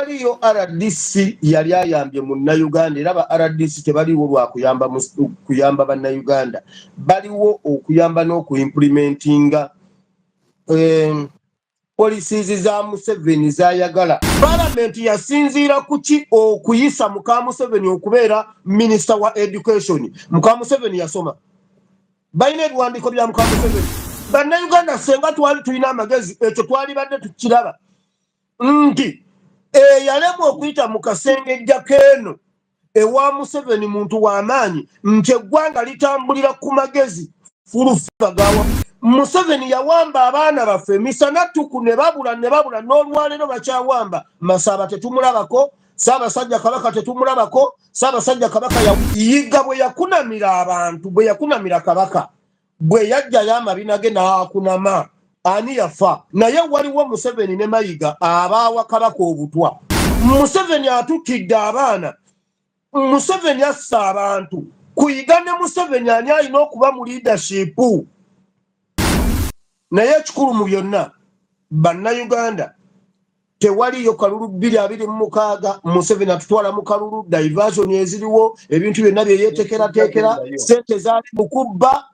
Waliyo RDC yali ayambye munnayuganda era ba RDC tebaliwo lwa kuyamba bannayuganda, baliwo okuyamba n'okuimplementinga policies za Museveni zayagala. Parliament yasinziira kuki okuyisa muka Museveni okubeera minister wa education. Muka Museveni yasoma, balina ebiwandiiko bya muka Museveni. Bannayuganda senga twali tulina amagezi ekyo twali badde tukiraba nti yalemwa okuyita mu kasengejja k'eno ewa Museveni muntu w'amaanyi nti eggwanga litambulira ku magezi fulufagawa. Museveni yawamba abaana baffe emisana tuku ne babula n'olwaleero bakyawamba. Masaba tetumulabako, Ssaabasajja Kabaka tetumulabako. Ssaabasajja Kabaka yiga bwe yakunamira abantu, bwe yakunamira Kabaka, bwe yajjayo amabina ge n'akunama, ani yafa? Naye waliwo Museveni ne Mayiga abaawa Kabaka obutwa. Museveni atutidde abaana, Museveni assa abantu. Kuyiga ne Museveni ani alina okuba mu leadership. Naye ekikulu mu byonna, bannayuganda tewaliyo kalulu 2026 Museveni atutwala mu kalulu, diversion eziriwo, ebintu byonna bye yeetekerateekera, ssente zaali mu kubba,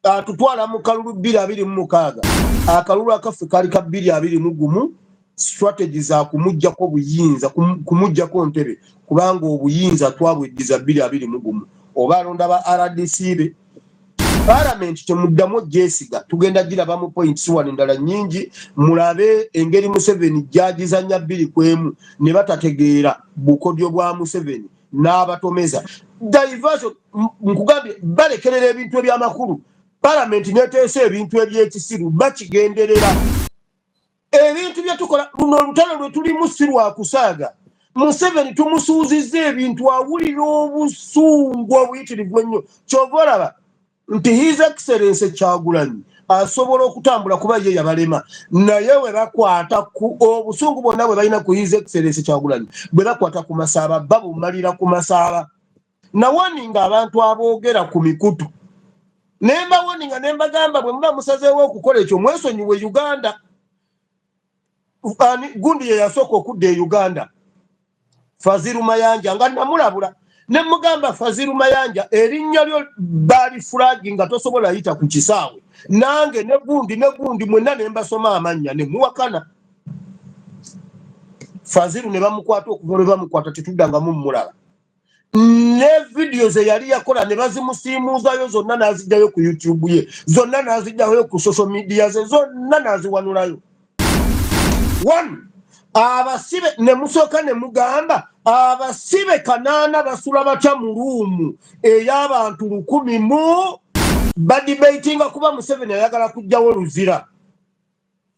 atutwala mu kalulu 2026. Akalulu akaffe kali ka 2021, strategy za kumuggyako buyinza, kumuggyako ntebe, kubanga obuyinza twabweddiza 2021. Oba alonda ba RDC be Parliament temuddamu gyesiga, tugenda giraba mu points wano endala nnyingi, mulabe engeri Museveni gyagizanya 2-1 ne batategeera bukodyo bwa Museveni n'abatomeza. Diversion nkugambye balekerera ebintu eby'amakulu. Parliament neteesa ebintu eby'ekisiru bakigenderera. Ebintu bye tukola luno olutalo lwe tulimu si lwa kusaaga. Museveni tumusuuzizza ebintu awulira obusungu obuyitirivu ennyo. Kyova olaba nti His Excellency Kyagulanyi asobola okutambula kuba ye yabalema, naye we bakwata ku obusungu bwonna bwe balina ku His Excellency Kyagulanyi bwe bakwata ku Masaaba babumalira ku Masaaba. Nawoninga abantu aboogera ku mikutu, nemba woninga nemba gamba bwe muba musazeewo okukola ekyo mwesonyiwe Uganda. Gundi ye yasooka okudda e Uganda, Faziru Mayanja, nga namulabula ne mugamba Faziru Mayanja erinnya lyo bali flagging nga tosobola yita ku kisaawe. Nange ne gundi mwenna ne mbasoma amannya ne muwakana. Faziru ne bamukwata okuva lwe bamukwata tetudanga mu mulala. Ne videos yali yakola ne bazimusiimuuzayo zonna n'azijjayo ku YouTube ye, zonna n'azijjayo ku social media ze, zonna n'aziwanulayo. Abasibe ne musooka ne mugamba abasibe 8 basula batya mu ruumu ey'abantu 100 mu badebatinga kuba Museveni ayagala kujjawo luzira.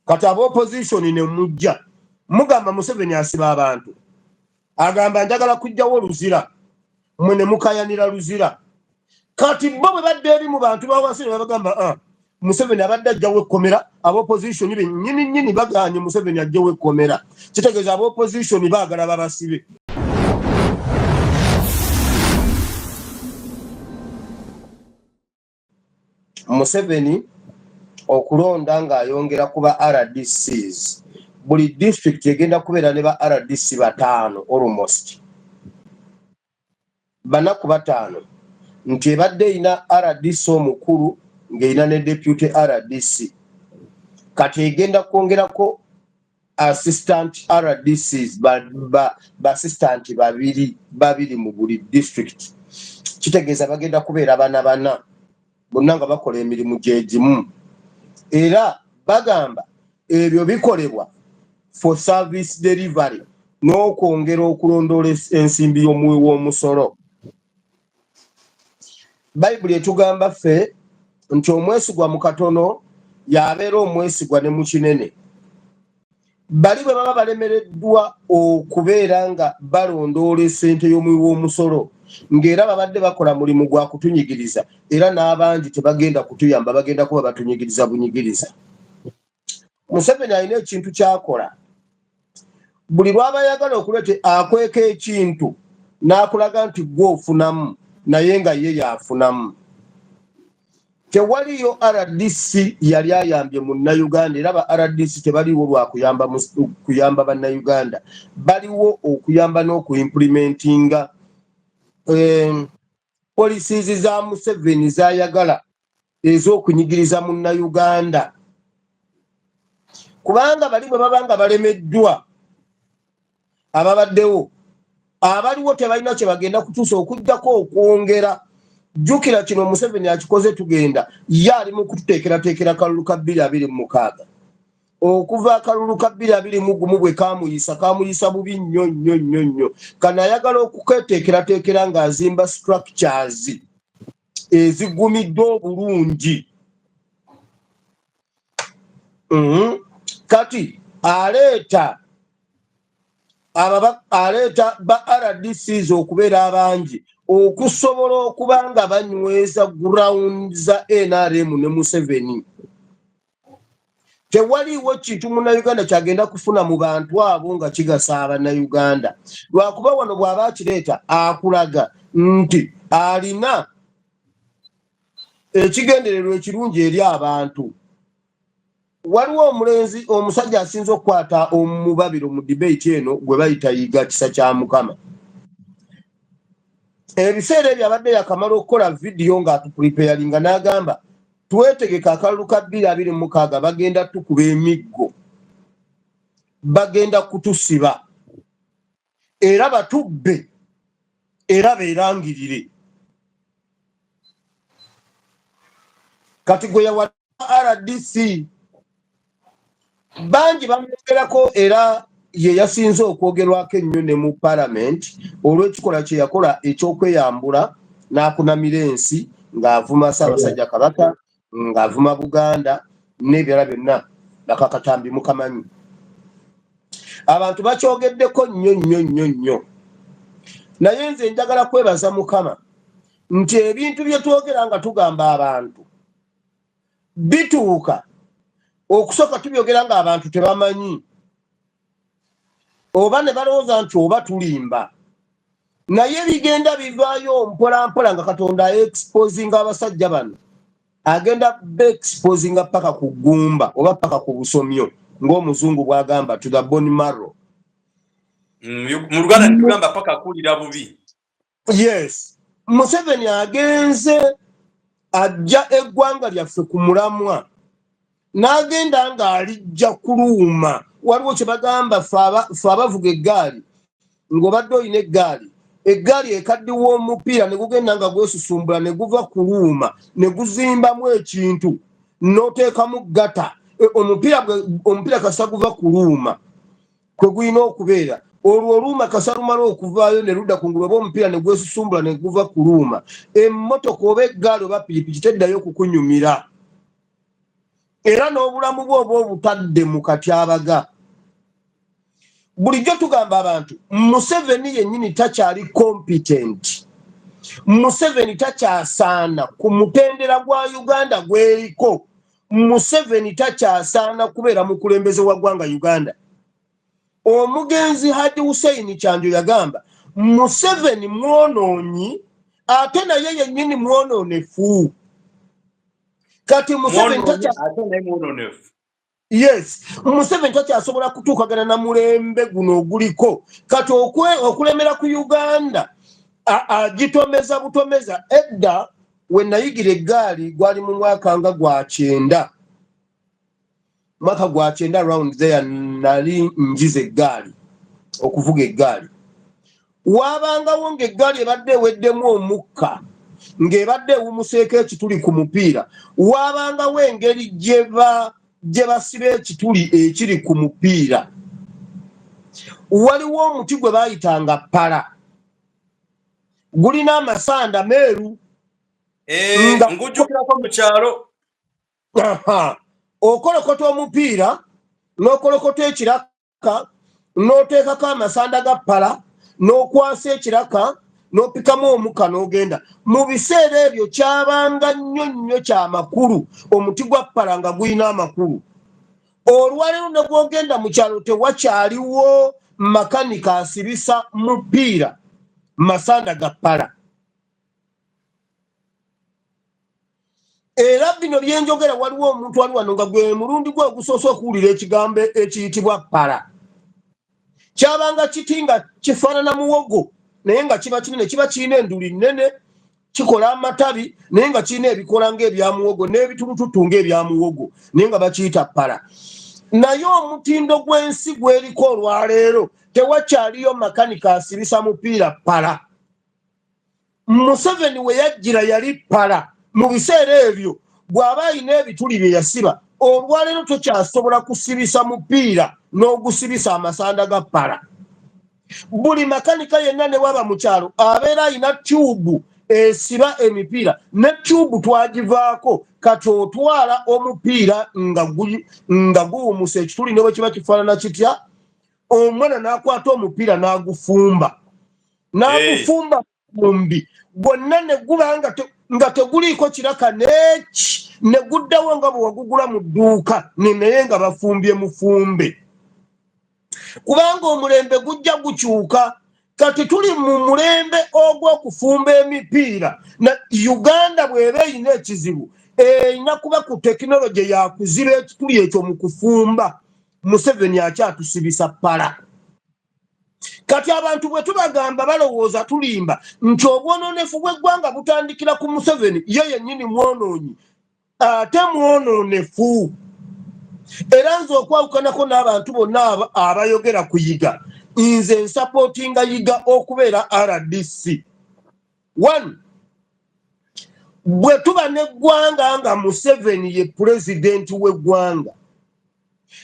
Kati aba opposition ne mujja mugamba Museveni asiba abantu, agamba njagala kujjawo luzira, mwe ne mukayanira luzira. Kati bo bwe badde eri mu bantu bawansi ne bagamba Museveni abadde ajjawo ekkomera, aba opposition be nnyini baganye Museveni ajjawo ekkomera. Kitegeeza aba opposition baagala babasibe. Museveni okulonda ng'ayongera kuba RDCs, buli district egenda kubeera ne ba RDC 5 almost 4 nti ebadde ina RDC omukulu ng'erina ne deputy RDC. Kati egenda kwongerako assistant RDCs ba assistant babiri mu buli district. Kitegeeza bagenda kubeera 4 bonna nga bakola emirimu gyegimu. Era bagamba ebyo bikolebwa for service delivery n'okwongera okulondoola ensimbi y'omuwi w'omusolo. Bayibuli etugamba ffe nti omwesigwa mu katono yabeera omwesigwa ne mu kinene. Bali bwe baba balemereddwa okubeera nga balondoola essente y'omuwi w'omusolo ng'era babadde bakola mulimu gwa kutunyigiriza, era n'abangi tebagenda kutuyamba, bagenda kuba batunyigiriza bunyigiriza. Museveni alina ekintu kyakola, buli lwaba yagala okuleeta akweka ekintu n'akulaga nti gwe ofunamu naye nga ye yafunamu. tewaliyo RDC yali ayambye munnayuganda era ba RDC tebaliwo lwa kuyamba bannayuganda, baliwo okuyamba n'okuimplementinga policies za Museveni zayagala ez'okunyigiriza munnayuganda, kubanga bali bwe babanga balemeddwa ababaddewo abaliwo tebalina kye bagenda kutuusa okujjako okwongera. Jukira kino Museveni akikoze tugenda ye ali mu kututeekerateekera kalulu ka 2026 okuva akalulu ka 2021 bwe kamuyisa bubi nnyo kana ayagala okuketeekerateekera ng'azimba structures ezigumidde obulungi. Kati aleeta ba RDCs okubeera abangi okusobola okuba nga banyweza ground za NRM ne Museveni. Tewaliwo kintu munnayuganda kyagenda kufuna mu bantu abo nga kigasa abannayuganda, lwakuba wano bw'aba akireeta akulaga nti alina ekigendererwa ekirungi eri abantu. Waliwo omulenzi omusajja asinze okukwata omubabiro mu debate eno gwe bayita Yiga Kisa kya Mukama. Ebiseera ebyo abadde yakamala okukola vidiyo ng'atupreparinga n'agamba twetegeka akalulu ka 2026 bagenda tukuba emiggo, bagenda kutusiba era batubbe era beerangirire. Kati gwe yawa RDC bangi bamwogerako era ye yasinze okwogerwako ennyo ne mu Parliament olw'ekikola kye yakola ekyokweyambula n'akunamira ensi ng'avuma Ssaabasajja Kabaka, ng'avuma Buganda n'ebirala byonna bakakatambi mukamanyi. Abantu bakyogeddeko nnyo. Naye nze njagala kwebaza Mukama nti ebintu bye twogera nga tugamba abantu bituuka okusooka tubyogera ng'abantu tebamanyi oba ne balowooza nti oba tulimba, naye bigenda bivaayo mpolampola nga Katonda exposinga abasajja bano agenda exposinga paka ku ggumba oba paka ku busomyo ng'omuzungu bw'agamba to the bone marrow. Mu Luganda tugamba paka kulira bubi. Yes, Museveni agenze ajja eggwanga lyaffe ku mulamwa n'agenda ng'alijja kuluuma. Waliwo kye bagamba fe abavuga eggaali ng'obadde olina eggaali ekaddiwa omupiira ne gugenda nga gwesusumbula ne guva kuluuma ne guzimbamu ekintu n'oteekamu gata. Omupiira kasa guva kuluuma kwe gulina okubeera. Olwo oluuma kasa lumala okuvaayo ne ludda kungulu oba omupiira ne gwesusumbula ne guva kuluuma. Emmotoka oba eggaali oba pikipiki teddayo kukunyumira. Era n'obulamu bwe oba obutadde mu katyabaga. Bulijjo tugamba abantu Museveni yennyini takyali competent. Museveni takyasaana ku mutendera gwa Uganda gweriko. Museveni takyasaana kubeera mukulembeze wa ggwanga Uganda. Omugenzi Hadi Hussein Kyanjo yagamba Museveni mwonoonyi ate naye yennyini mwonoonefu. Kati Museveni Museveni takyasobola kutuukagana na mulembe guno oguliko. Kati okulemera ku Uganda agitomeza butomeza. Edda we nayigira eggaali gwali mu mwaka nga gwa 9. Mwaka gwa 9 around there nali njize eggaali okuvuga eggaali. Waabangawo ng'eggaali ebadde eweddemu omukka ng'ebadde ewumuseeko ekituli ku mupiira. Waabangawo engeri gye basiba ekituli ekiri ku mupiira. Waliwo omuti gwe baayitanga pala, gulina amasanda meeru. Ngujjukirako mu kyalo. Okolokota omupiira n'okolokota ekiraka n'oteekako amasanda ga pala n'okwasa ekiraka n'opikamu omukka n'ogenda. Mu biseera ebyo kyabanga nnyo kyamakulu omuti gwa pala nga gulina amakulu. Olwaleero ne gwogenda mu kyalo tewakyaliwo makanika asibisa mupiira masanda ga pala. era bino byenjogera waliwo omuntu wali wano nga gwe mulundi gwe ogusoose okuwulira ekigambo ekiyitibwa para. Kyabanga kitinga kifaanana muwogo naye nga kiba kinene, kiba kirina enduli nnene, kikola amatabi naye nga kirina ebikola ng'ebya muwogo n'ebitulututu ng'ebya muwogo naye nga bakiyita para. Naye omutindo gw'ensi gweriko olwaleero tewakyaliyo makanika asibisa mupiira para. Museveni we yajjira yali para. Mu biseera ebyo bw'aba alina ebituli bye yasiba, olwaleero tokyasobola kusibisa mupiira n'ogusibisa amasanda ga para. Buli makanika yenna ne waba mu kyalo abeera alina tyubu esiba emipiira, ne tyubu twagivaako kati otwala omupiira nga guwumusa ekituli ne bwe kiba kifaanana kitya, omwana n'akwata omupiira n'agufumba mumbi gwonna ne guba nga teguliiko kiraka n'eki, ne guddawo nga bwe wagugula mu dduuka naye nga bafumbye mufumbe. Kubanga omulembe gujja gukyuka, kati tuli mu mulembe ogw'okufumba emipiira. Uganda bw'eba erina ekizibu erina kuba ku tekinologi yakuziba ekituli ekyo mu kufumba. Museveni akyatusibisa para. Kati abantu bwe tubagamba balowooza tulimba nti obwononefu bw'eggwanga butandikira ku Museveni, ye yennyini mwonoonyi ate mwononefu. Era nze okwawukanako n'abantu bonna abayogera ku yiga, nze nsapootinga yiga okubeera RDC. 1. Bwe tuba n'eggwanga nga Museveni ye pulezidenti w'eggwanga,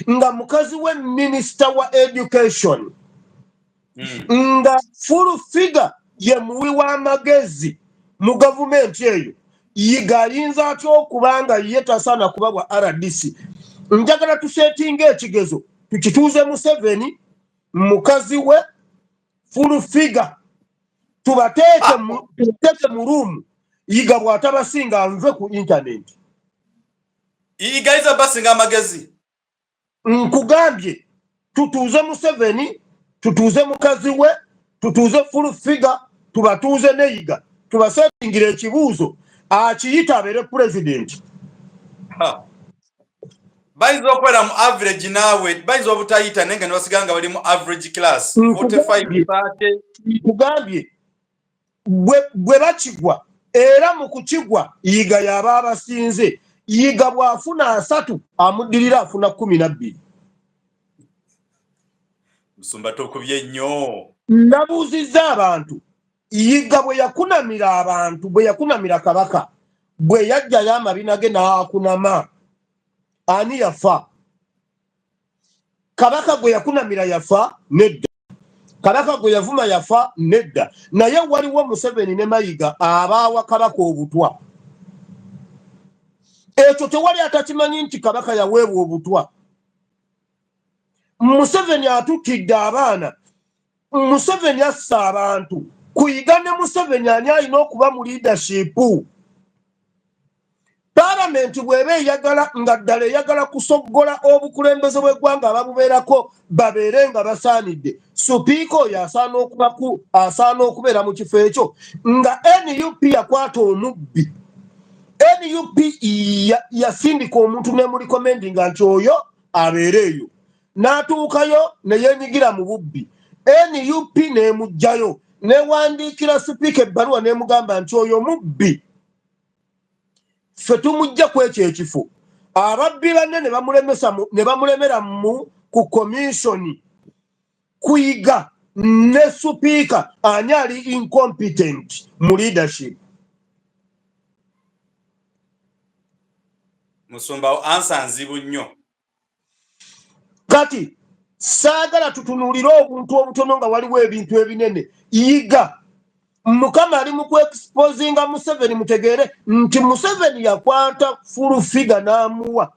nga mukazi we minisita wa education, nga full figure ye muwi w'amagezi mu gavumenti eyo, yiga ayinza atya okubanga ye tasaana kuba bwa RDC. Njagala tuseetinga ekigezo tukituuze Museveni, mukazi we, full figure, tubateeke mu ruumu, yiga bw'atabasinga nve ku internet. Yiga iza basinga amagezi. Nkugambye tutuuze Museveni, tutuuze mukazi we, tutuuze full figure, tubatuuze ne yiga, tubaseetingira ekibuuzo akiyita abeere pulezidenti. Bayinza okwera mu average naawe, bayinza obutayita nenga nebasiganga bali mu average class 45-30. Nkugambye bwe bakigwa, era mu kukigwa yiga yaba abasinze. Yiga bw'afuna 3 amuddirira afuna 12. Musumba tokubye nnyo. Nabuuzizza abantu, yiga bwe yakunamira abantu, bwe yakunamira Kabaka, bwe yajjayo amabina ge n'akunama, ani yafa? Kabaka gwe yakunamira yafa? Nedda. Kabaka gwe yavuma yafa? Nedda. Naye waliwo Museveni ne Mayiga abaawa Kabaka obutwa. Ekyo tewali atakimanyi nti Kabaka yaweebwa obutwa. Museveni atutidde abaana, Museveni assa abantu. Kuyiga ne Museveni ani alina okuba mu leadership. Parliament bw'eba eyagala nga ddala eyagala kusoggola obukulembeze bw'eggwanga ababubeerako babeere nga basaanidde, supiika oyo asaana okubeera mu kifo ekyo. Nga NUP yakwata omubbi, NUP yasindika omuntu n'emulikomendinga nti oyo abeere eyo, n'atuukayo ne yeenyigira mu bubbi. NUP n'emugjayo newandiikira supiika ebbaluwa n'emugamba nti oyo mubbi, ffe tumujja ku ekyo ekifo. Ababbi banne ne bamulemera ku komishoni. Kuyiga ne supiika ani ali incompetent mu leadership. Musumba ansa nzibu nnyo. Kati saagala tutunuulire obuntu obutono nga waliwo ebintu ebinene. Yiga Mukama ali mu kuexposinga Museveni, mutegeere nti Museveni yakwata full figure n'amuwa.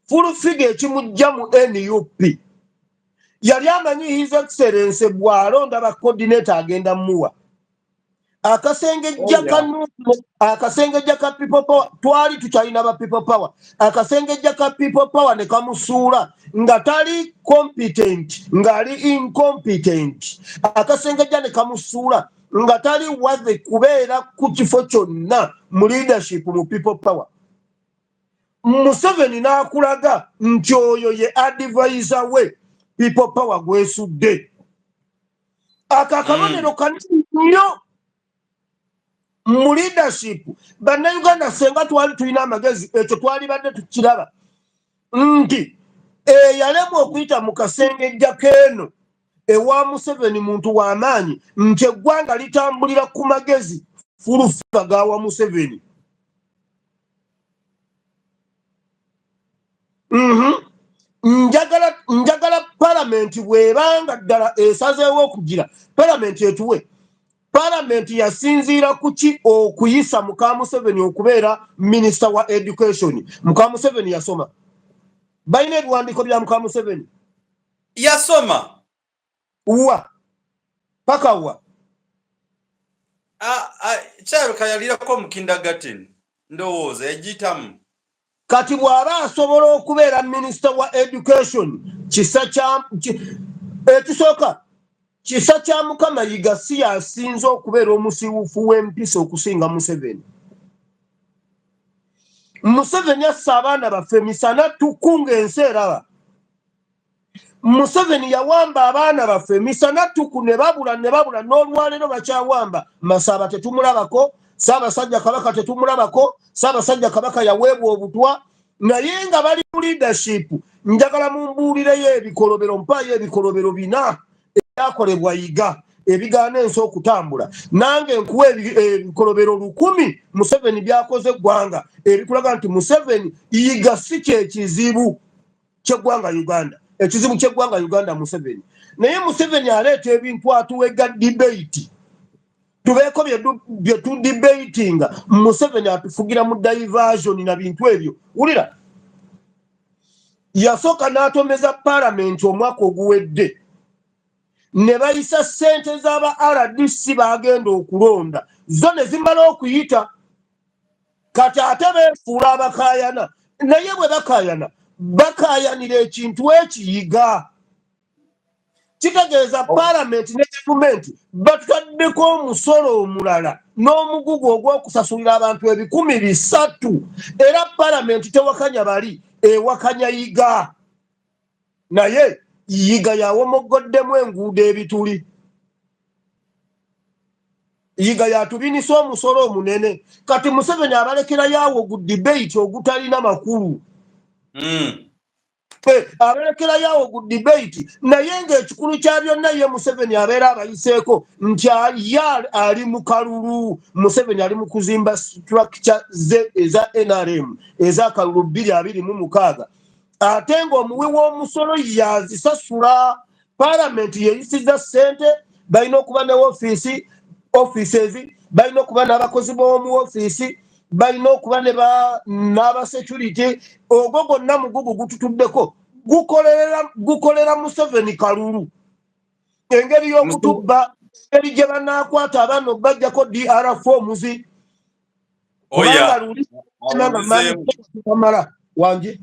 Full figure ekimujja mu NUP. Yali amanyi His Excellency bw'alonda ba coordinator agenda muwa. Akasengejja ka people power, twali tukyalina ba people power. Akasengejja ka people power ne kamusuula nga tali competent, ng'ali incompetent. Akasengejja ne kamusuula nga tali wadde kubeera ku kifo kyonna mu leadership mu people power. Museveni n'akulaga nti oyo ye advisor we People Power gwesudde akakabonero kanini nnyo mu leadership bannayuganda senga twali tulina amagezi ekyo twali badde tukiraba nti eyalemwa okuyita mu kasengejja k'eno ewa Museveni muntu w'amaanyi nti eggwanga litambulira ku magezi fulufa gawa Museveni. Njagala parliament bwebanga ddala esazeewo okugira parliament etuwe parliament yasinziira kuki okuyisa muka Museveni okubeera minister wa education. Muka Museveni yasoma bayina ebiwandiiko bya muka Museveni yasoma wa paka wa kyaluka yalirako mu kindergarten ndowooza yagiyitamu. Kati bw'aba asobola okubeera minister wa education ekisooka kisa kya Mukama Yiga si yasinze okubeera omusiiwuufu w'empisa okusinga Museveni. Museveni assa abaana baffe misana tukunga ensi eraba. Museveni yawamba abaana baffe misana tuku ne babula n'olwaleero bakyawamba. Masaba tetumulabako, Ssaabasajja Kabaka tetumulabako, Ssaabasajja Kabaka yaweebwa obutwa naye nga bali mu leadership. Njagala mumbuulireyo ebikolobero mpaayo ebikolobero 4 ebyakolebwa Yiga ebigaana ensi okutambula. Nange nkuwa ebikolobero 1000 Museveni byakoze eggwanga ebikulaga nti Museveni Yiga si kyekizibu ky'eggwanga Uganda. Ekizibu ky'eggwanga Uganda Museveni. Naye Museveni aleeta ebintu atuwega debate. Tubeeko bye tu debatinga Museveni atufugira mu diversion na bintu ebyo. Wulira yasooka n'atomeza parliament omwaka oguwedde ne bayisa ssente z'aba RDC bagenda okulonda zo ne zimala okuyita kati ate beefuula abakaayana naye bwe bakaayanira ekintu ekiyiga kitegeeza parliament ne government batutaddeko omusolo omulala n'omugugu ogw'okusasulira abantu 300,000 era parliament tewakanya bali ewakanya Yiga naye Yiga yawomogoddemu enguudo ebituli. Yiga yatubinisa omusolo omunene kati Museveni abalekera yaawo gu debate ogutalina makulu. Abalekera yaawo gu debate naye ng'ekikulu kya byonna ye Museveni abeera abayiseeko nti ali mu kalulu. Museveni ali mu kuzimba structure eza NRM ez'akalulu 2026 ate ng'omuwi w'omusolo yazisasula. Parliament yeyisiza ssente balina okuba ne offices balina okuba n'abakozi b'omu office balina okuba n'aba security. Ogwo gonna mugugu gututuddeko gukolera Museveni kalulu. Engeri y'okutubba engeri gye banaakwata abaana okubajjako DR4 muzi kubanga luli kamala wange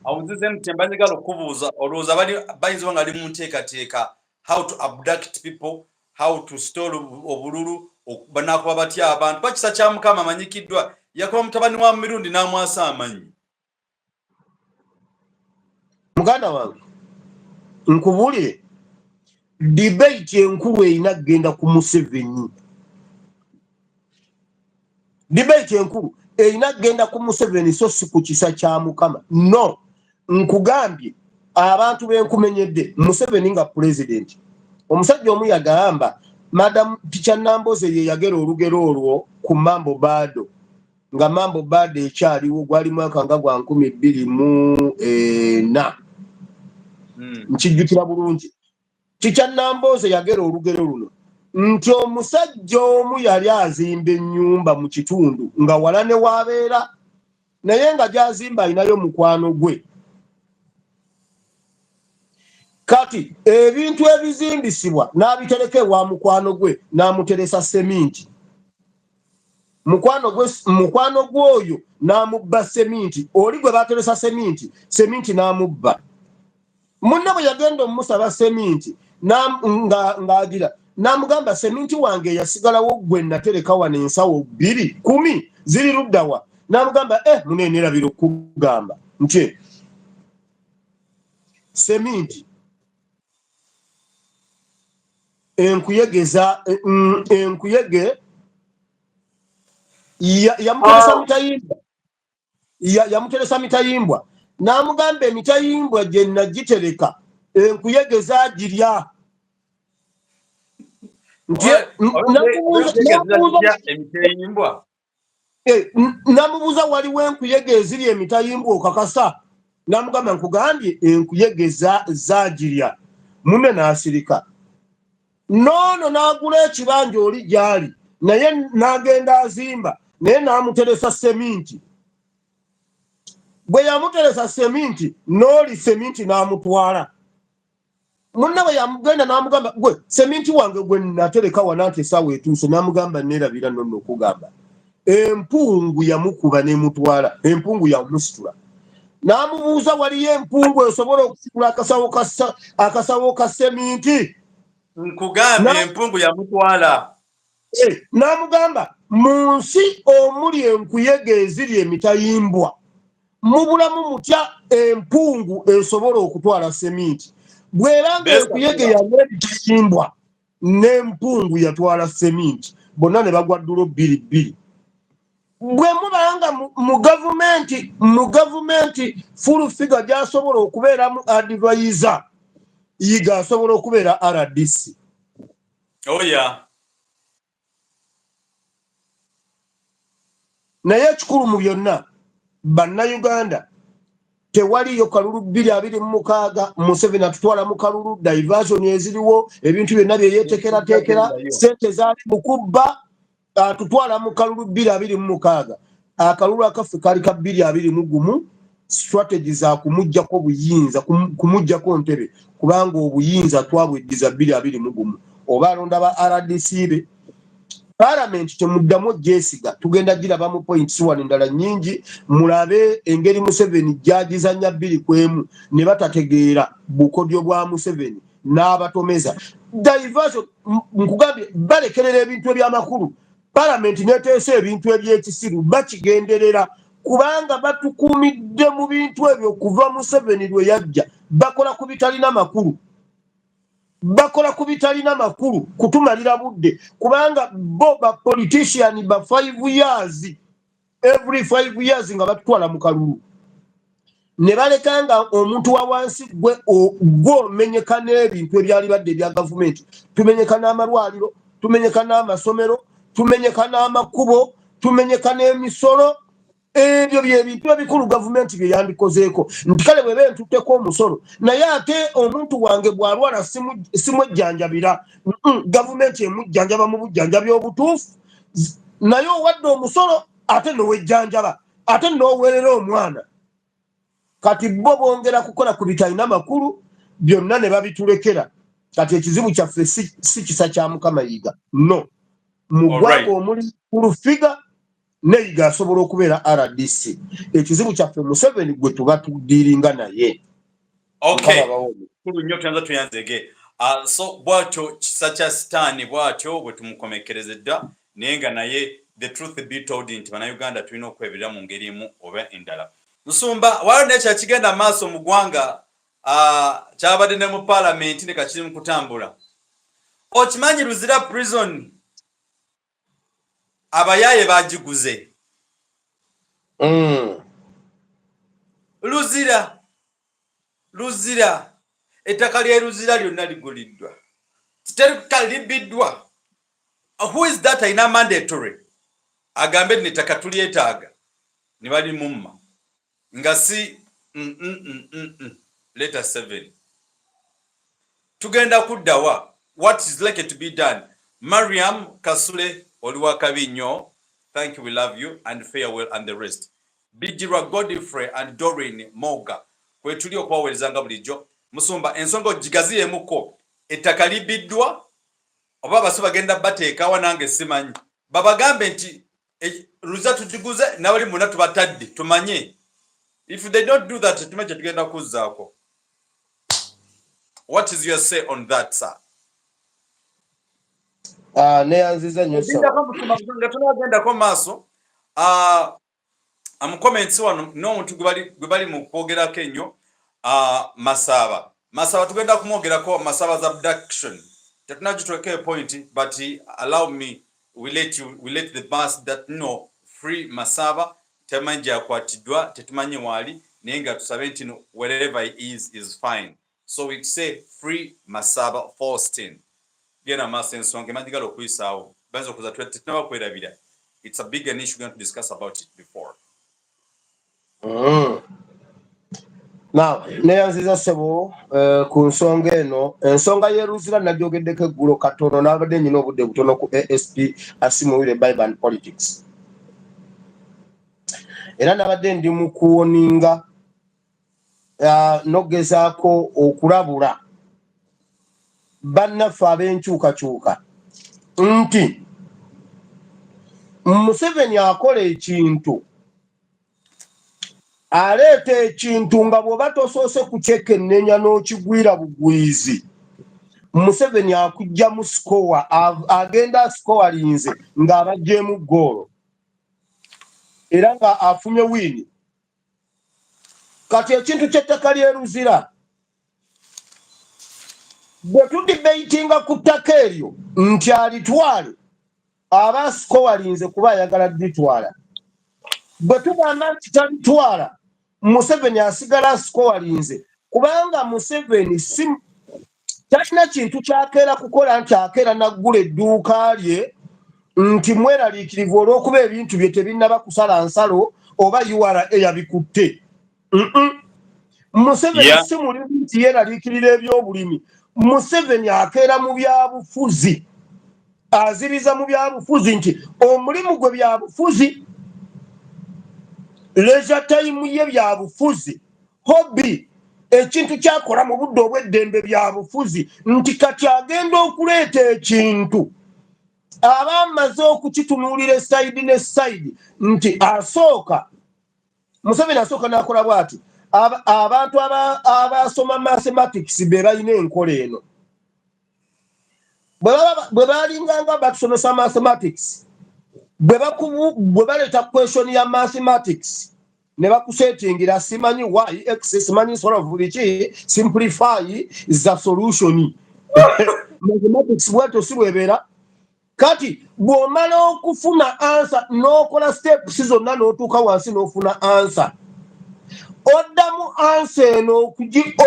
awuzize mtembanyiga okubuuza olowooza bayinza nga ali mu nteekateeka how to abduct people, how to store obululu banakuba batya abantu. Bakisa kya Mukama amanyikiddwa yakuba mutabani wa mirundi n'amwasa amanyi. Muganda wange nkubuulire debate enkulu erina kugenda ku Museveni. Debate enkulu erina kugenda ku Museveni so si ku kisa kya Mukama. No, nkugambye abantu b'enkumenyedde Museveni nga president. Omusajja omu yagamba Madam Ticha Namboze ye yagera olugero olwo ku Mambo Bado nga Mambo Bado ekyaliwo gwali mwaka nga gwa 2004. Nkijjukira bulungi. Ticha Namboze yagera olugero luno nti omusajja omu yali azimba ennyumba mu kitundu nga wala ne wabeera naye nga gyazimba alinayo mukwano gwe. Kati ebintu ebizimbisibwa n'abitereka ewa mukwano gwe n'amuteresa seminti. Mukwano gwoyo n'amubba seminti. Oli gwe bateresa seminti n'amubba. Munne bwe yagenda omusaba seminti ng'agira n'amugamba seminti wange yasigalawo gwe natereka wano ensawo 2 10 ziri luddawa. namugamba munenera biro kugamba nti seminti enkuyegeza enkuyege yamuteresa mitayimbwa yamuteresa mitayimbwa namugamba emitayimbwa gye nagitereka enkuyegeza girya namubuuza waliwo enkuyege eziri emitayimbwa okakasa namugamba nkugambye enkuyege zagirya munne n'asirika noono n'agula ekibanja oli gyali naye n'agenda azimba naye n'amuteresa seminti bwe yamuteresa seminti n'oli seminti n'amutwala munne bwe yamugenda n'amugamba gwe seminti wange gwe natereka wananti essaawa etuuse n'amugamba neerabira nonno okugamba empungu yamukuba n'emutwala empungu yamusitula n'amubuuza waliyo empungu esobola okusitula akasawo ka seminti nkugambye empungu yamutwala n'amugamba mu nsi omuli enkuyege eziri emitayimbwa mu bulamu mutya empungu esobola okutwala seminti bw'eranga enkuyege yali emitayimbwa n'empungu yatwala seminti bonna ne bagwa ddulo 2 bwe mubanga mu gavumenti full figure gy'asobola okubeeramu advisor yiga asobola okubeera RDC naye ekikulu mu byonna bannayuganda tewaliyo kalulu 226 Museveni atutwala mu kalulu diversion eziriwo ebintu byonna bye yeetekerateekera sente zaali mu kubba atutwala mu kalulu 226 akalulu akaffe kali ka 221 strategy za kumujjako buyinza kumujjako ntebe kubanga obuyinza twabweddiza 221 oba alonda ba RDC be Parliament temuddamu gyesiga tugenda giraba mu points wano endala nnyingi mulabe engeri Museveni gyagizanya 2-1 ne batategeera bukodyo bwa Museveni n'abatomeza diversion nkugambye balekerera ebintu eby'amakulu Parliament neteesa ebintu eby'ekisiru bakigenderera kubanga batukuumidde mu bintu ebyo kuva Museveni lwe yajja bakola ku bitalina makulu kutumalira budde kubanga bo ba politician ba 5 years every 5 years nga batutwala mu kalulu ne balekanga omuntu wa wansi gwe omenyeka n'ebintu ebyali badde bya gavumenti tumenyeka n'amalwaliro tumenyeka n'amasomero tumenyeka n'amakubo tumenyeka n'emisolo ebyo byebintu ebikulu gavumenti bye yandikozeeko nti kale bwe bentutteko omusolo naye ate omuntu wange bw'alwala simwejjanjabira gavumenti emujjanjaba mu bujjanjabi obutuufu naye owadde omusolo ate n'owejjanjaba ate n'oweerera omwana kati bo bongera kukola ku bitalina makulu byonna ne babitulekera kati ekizibu kyaffe si kisa kya Mukama Yiga no mu ggwanga omuli kulufiga neyiga asobola okubeera RDC ekizibu kyaffe Museveni gwe tuba tudiiringa naye kulu nnyo tuyanza tuyanzege so bwatyo kisa kya sitaani bwatyo bwe tumukomekerezedda naye nga naye the truth be told nti bannayuganda tulina okwebirira mu ngeri emu oba endala Nsumba waliwo nekyakigenda maaso mu ggwanga kyabadde ne mu Parliament ne kakiri mu kutambula okimanyi Luzira prison abayaye bagiguze Luzira ettaka lya Luzira lyonna liguliddwa libiddwa who is that ina mandatory agambe nettaka tulyetaaga ne bali mumma nga si letter 7 tugenda kuddawa what is likely to be done. Mariam Kasule Oliwa Kabinyo, thank you, we love you, and farewell and the rest. Bijirwa Godfrey and Doreen Moga kwetulio kwa welezanga bulijjo Musumba ensonga jigaziye muko ettaka libiddwa oba baso bagenda bateeka wanange simanyi babagambe nti Luzira tugiguze nabali muna tubatadde tumanye. If they don't do that tumeje tugenda kuzzaako. What is your say on that, sir? Neyanziza nnyo so. Tunagenda ko maaso comments wano n'omuntu gwe bali mu kwogerako ennyo Masaba tugenda kumwogerako Masaba's abduction. Technology point, but allow me, we let the mass that no free Masaba temanja kwatidwa tetumanyi wali nenga tusabe nti wherever he is fine. So we say free Masaba Faustin. Gena masensonge mandigalo okuyisaawo banza okuza tunaba kwerabira. It's a big issue we're going to discuss about it before. Now, neyanziza sebo ku nsonga eno ensonga y'eruzira nagyogeddeko eggulo katono n'abadde nnyina obudde butono ku ASP Asimuwire Bible and Politics. Era nabadde ndi mu kuwoninga n'ogezaako okulabula bannaffe ab'enkyukakyuka nti Museveni akola ekintu aleeta ekintu nga bw'oba tosoose kukyekennenya n'okigwira bugwizi Museveni akujja mu sikowa agenda sikowalinze ng'abajjeemu ggoolo era nga afunye wiini. Kati ekintu ky'ettaka ly'eruzira bwe tudibeitinga ku ttaka eryo nti alitwale aba sikowalinze kuba ayagala ditwala. Bwe tugamba nti talitwala Museveni asigala sikowalinze kubanga Museveni talina kintu kyakeera kukola nti akeera naggula edduuka lye nti mweraliikirivu olw'okuba ebintu bye tebinnaba kusala nsalo oba URA yabikutte. Museveni si mulimu nti yeeraliikirira ebyobulimi. Museveni akeera mu byabufuzi aziriza mu byabufuzi nti omulimu gwe byabufuzi leisure time ye byabufuzi hobby ekintu kyakola mu budde obw'eddembe byabufuzi nti kati agenda okuleeta ekintu aba amaze okukitunuulira esayidi ne sayidi nti asooka Museveni asooka n'akola bw'ati abantu abasoma mathematics be balina enkola eno bwe balinganga batusomesa mathematics bwe baleeta question ya mathematics ne bakusetingira simanyi y x simanyi solve biki simplify the solution mathematics bwato si bwebeera. Kati bw'omala okufuna answer n'okola steps zonna n'otuuka wansi n'ofuna answer oddamu answer eno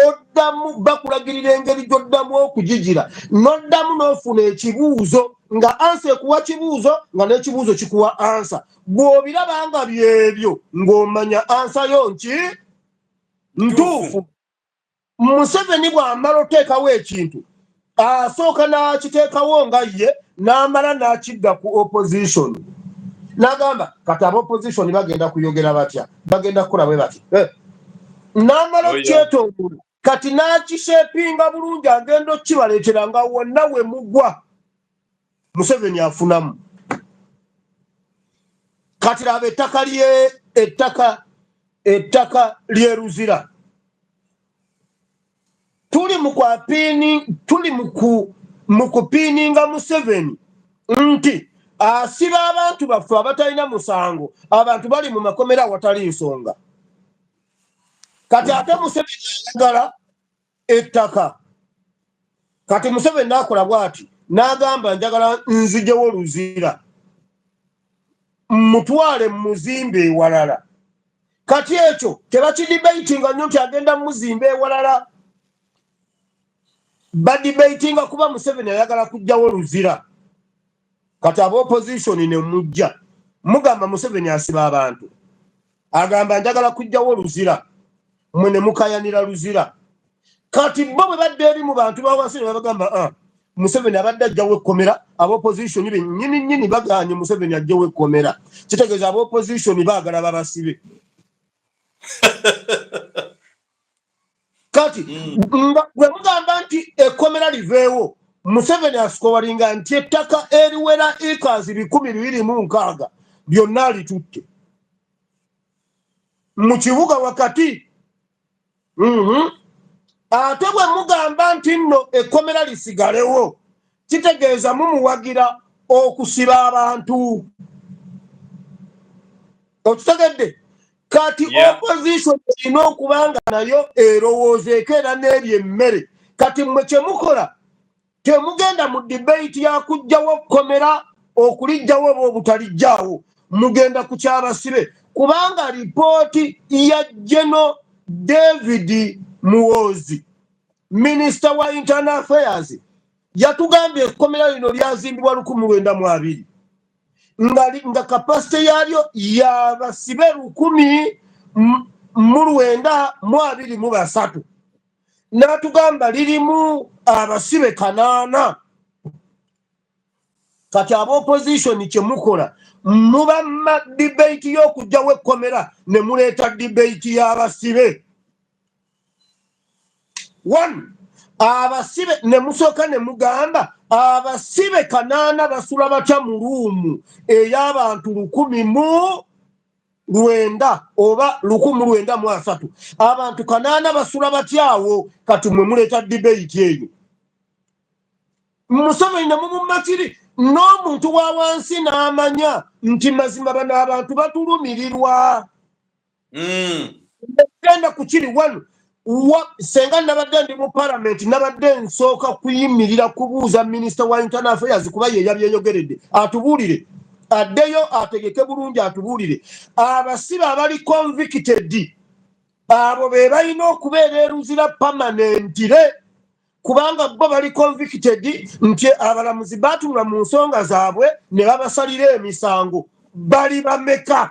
oddamu bakulagirira engeri gy'oddamu okugigira n'oddamu n'ofuna ekibuuzo nga answer ekuwa kibuuzo nga n'ekibuuzo kikuwa answer. Bw'obiraba nga byebyo ng'omanya answer yo nki ntuufu. Museveni bw'amala oteekawo ekintu asooka n'akiteekawo nga ye n'amala n'akidda ku opposition n'agamba kati aba opposition bagenda kuyogera batya bagenda kukola bwe bati n'amala okukyetongula kati n'akishepinga bulungi agenda okukibaleetera nga wonna we mugwa Museveni afunamu. Kati laba ettaka ly'eruzira tuli mu kupiininga Museveni nti asiba abantu baffe abatalina musango abantu bali mu makomera awatali nsonga. Kati ate Museveni ayagala ettaka. Kati Museveni n'akola bw'ati n'agamba njagala nzijewo Luzira mutwale muzimbe ewalala. Kati ekyo tebakidibeitinga nnyo nti agenda muzimbe ewalala. Badibeitinga kuba Museveni ayagala kujjawo Luzira. Kati aba opposition ne mujja mugamba Museveni asiba abantu agamba njagala kujjawo Luzira mwe ne mukayanira Luzira. Kati bo bwe badde eri mu bantu bawansi ne bagamba Museveni abadde ajjawo ekkomera aba opposition be nnyini bagaanye Museveni ajjawo ekkomera. Kitegeeza aba opposition baagala babasibe. Kati bwe mugamba nti ekkomera liveewo Museveni asikowalinga nti ettaka eriwera acres 226 byonna alitutte mu kibuga wakati. Ate bwe mugamba nti nno ekkomera lisigalewo kitegeeza mumuwagira okusiba abantu. Okitegedde kati opposition ino okubanga nayo erowoozeeko era n'erya emmere kati mmwe kye mukola temugenda mu debate ya kujjawo komera okulijjawo oba obutalijjaawo mugenda ku kyabasibe kubanga ripooti ya General David Muhoozi Minister wa Internal Affairs yatugambye ekkomera lino lyazimbibwa 1920 nga kapasite yalyo yabasibe 1923 n'atugamba lirimu abasibe 8 kati aba opposition kye mukola muba debate y'okujjawo ekkomera ne muleeta debate y'abasibe 1 abasibe ne musooka ne mugamba abasibe 8 basula batya mu ruumu ey'abantu 1,900 oba 1,903 abantu 8 basula batyawo kati mwe muleeta debate eyo Museveni ne mumumakiri n'omuntu wa wansi n'amanya nti mazima bano abantu batulumirirwa genda ku kiri 1 senga nabadde ndi mu parliament nabadde nsooka kuyimirira kubuuza Minister wa Internal Affairs kuba ye yabyeyogeredde atubuulire addeyo ategeke bulungi atubuulire abasibe abali convicted abo be balina okubeera eruzira permanentire kubanga bo bali convicted nti abalamuzi batunula mu nsonga zaabwe ne babasalira emisango bali bameka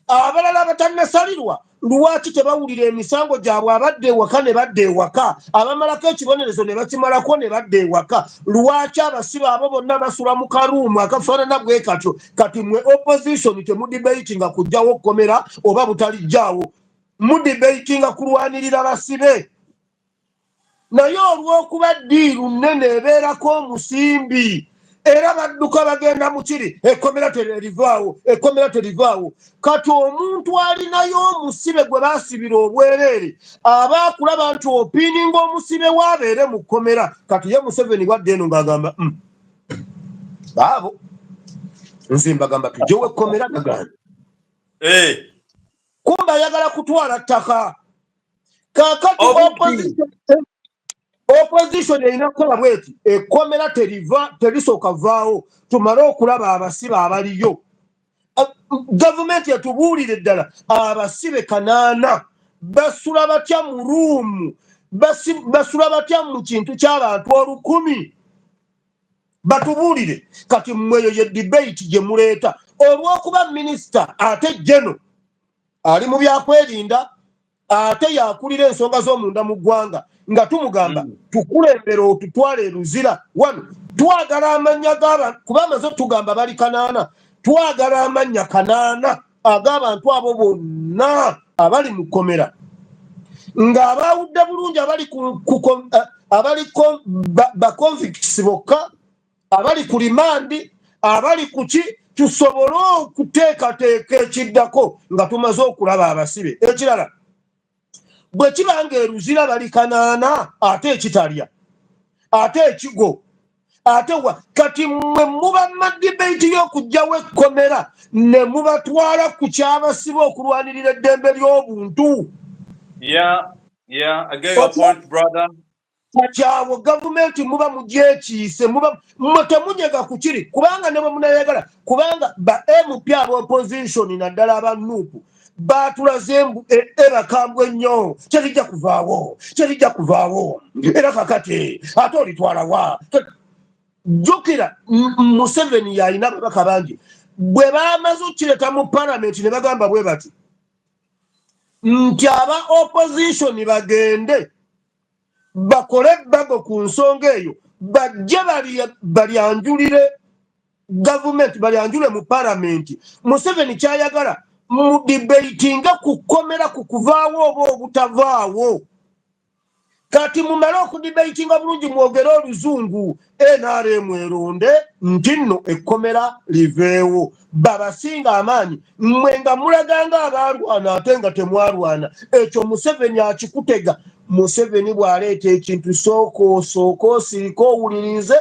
abalala abatannasalirwa lwaki tebawulira emisango gyabwe abadde ewaka ne badde ewaka abamalako ekibonerezo ne bakimalako ne badde ewaka lwaki abasibe abo bonna basula mu karuumu akafaanana bwe katyo kati mwe opposition temudibatinga kujjawo okkomera oba butalijjaawo mudibatinga kulwanirira basibe naye olw'okuba ddiiru nnene ebeerako omusimbi era badduka bagenda mu kiri ekkomera terivaawo kati omuntu alinayo omusibe gwe baasibira obwereere aba akulaba nti opiininga omusibe waabeere mu kkomera kati ye Museveni bwadde eno ng'agamba baabo nze mbagamba tujjewo ekkomera gaganda kumba ayagala kutwala ttaka kaakati opposition erina kukola bweti ekkomera terisooka vaawo tumale okulaba abasibe abaliyo gavumenti etubuulire ddala abasibe 8 basula batya mu ruumu basula batya mu kintu ky'abantu 1,000 batubuulire kati mmweyo ye debate gye muleeta olw'okuba minisita ate jeno ali mu byakwerinda ate yakulira ensonga z'omunda mu ggwanga nga tumugamba tukulembera otutwala eruzira 1 twagala amanya g'abantu kuba amaze tugamba bali 8 twagala amanya 8 ag'abantu abo bonna abali mu kkomera ng'abaawudde bulungi abali baconvicts bokka abali ku rimandi abali ku ki tusobole okuteekateeka ekiddako nga tumaze okulaba abasibe ekirala bwe kibanga eruzira bali 8 ate ekitalya ate ekigo ate kati mwe muba madibeti y'okujjawo ekkomera ne mubatwala ku kyabasibe okulwanirira eddembe ly'obuntu kyawo gavumenti muba mugyekiise mwe temunyega ku kiri kubanga ne bwe munayagala kubanga ba MP aba opposition naddala abanuupu batulaze bakambwe nnyo terijja kuvaawo era kakati ate olitwalawa jjukira Museveni yalina ababaka bangi bwe bamaze okukireta mu palamenti ne bagamba bwe bati nti aba opposition bagende bakole ebbago ku nsonga eyo bajje balyanjulire gavumenti balyanjule mu palamenti Museveni kyayagala mu debatinga kukomera ku kuvaawo oba obutavaawo kati mumale okudebatinga bulungi mwogere oluzungu NRM eronde nti nno ekkomera liveewo babasinga amaanyi mmwe nga mulaganga abalwana ate nga temwalwana ekyo Museveni akikutega Museveni bw'aleeta ekintu sooka osirika owulirize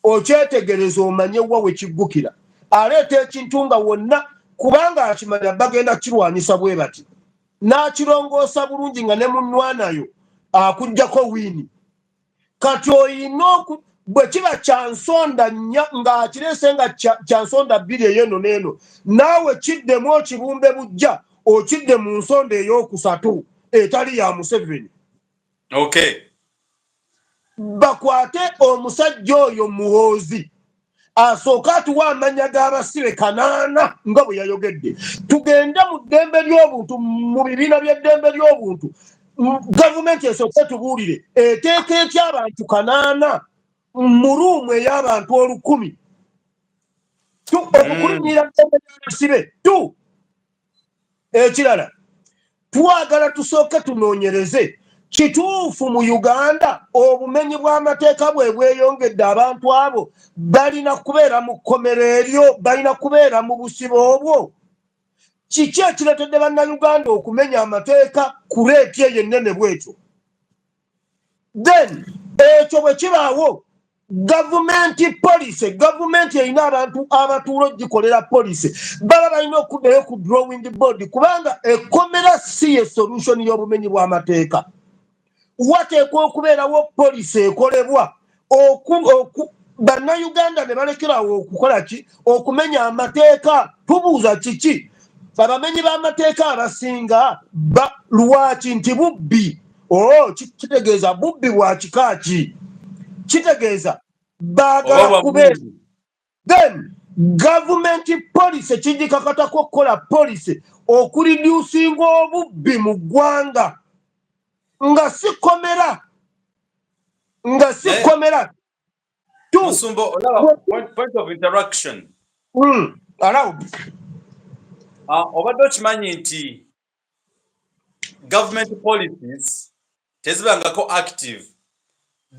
okyetegereza omanye wa we kiggukira aleeta ekintu nga wonna kubanga akimanya bagenda kirwanyisa bwe bati n'akirongoosa bulungi nga ne munnwanayo akujjako wiini kati oyina bwe kiba kyansonda nnya ng'akirese nga kyansonda bbiri ey'eno n'eno naawe kiddemu okibumbe bujja okidde mu nsonda ey'okusatu etali ya Museveni. Okay. Bakwate omusajja oyo muhoozi asooka atuwa amanya g'abasibe 8 nga bwe yayogedde. Tugende mu ddembe ly'obuntu, mu bibiina by'eddembe ly'obuntu, gavumenti esooke tubuulire eteeka etya abantu 8 mu ruumu ey'abantu 10,000 okukulinnyira ddembe ly'abasibe ekirala twagala tusooke tunoonyereze kituufu mu Uganda obumenyi bw'amateeka bwe bweyongedde abantu abo balina kubeera mu kkomero eryo balina kubeera mu busibe obwo kiki ekiretedde bannayuganda okumenya amateeka ku leeti eyo ennene bwetyo then ekyo bwe kibaawo gavumenti erina abantu abatuula ogikolera poliisi baba balina okuddayo ku drawing board kubanga ekkomera si ye solution y'obumenyi bw'amateeka wateekwa okubeerawo poliisi ekolebwa bannayuganda ne balekerawo okukola ki okumenya amateeka tubuuza kiki abamenyi b'amateeka abasinga lwaki nti bubbi kitegeeza bubbi bwa kika ki kitegeeza baagala kubeera then gavumenti poliisi ekigikakatako okukola poliisi okuridusinga obubbi mu ggwanga nga sikomera Musumbo, point of interaction. Allowed. Obadde okimanyi nti government policies tezibangako active.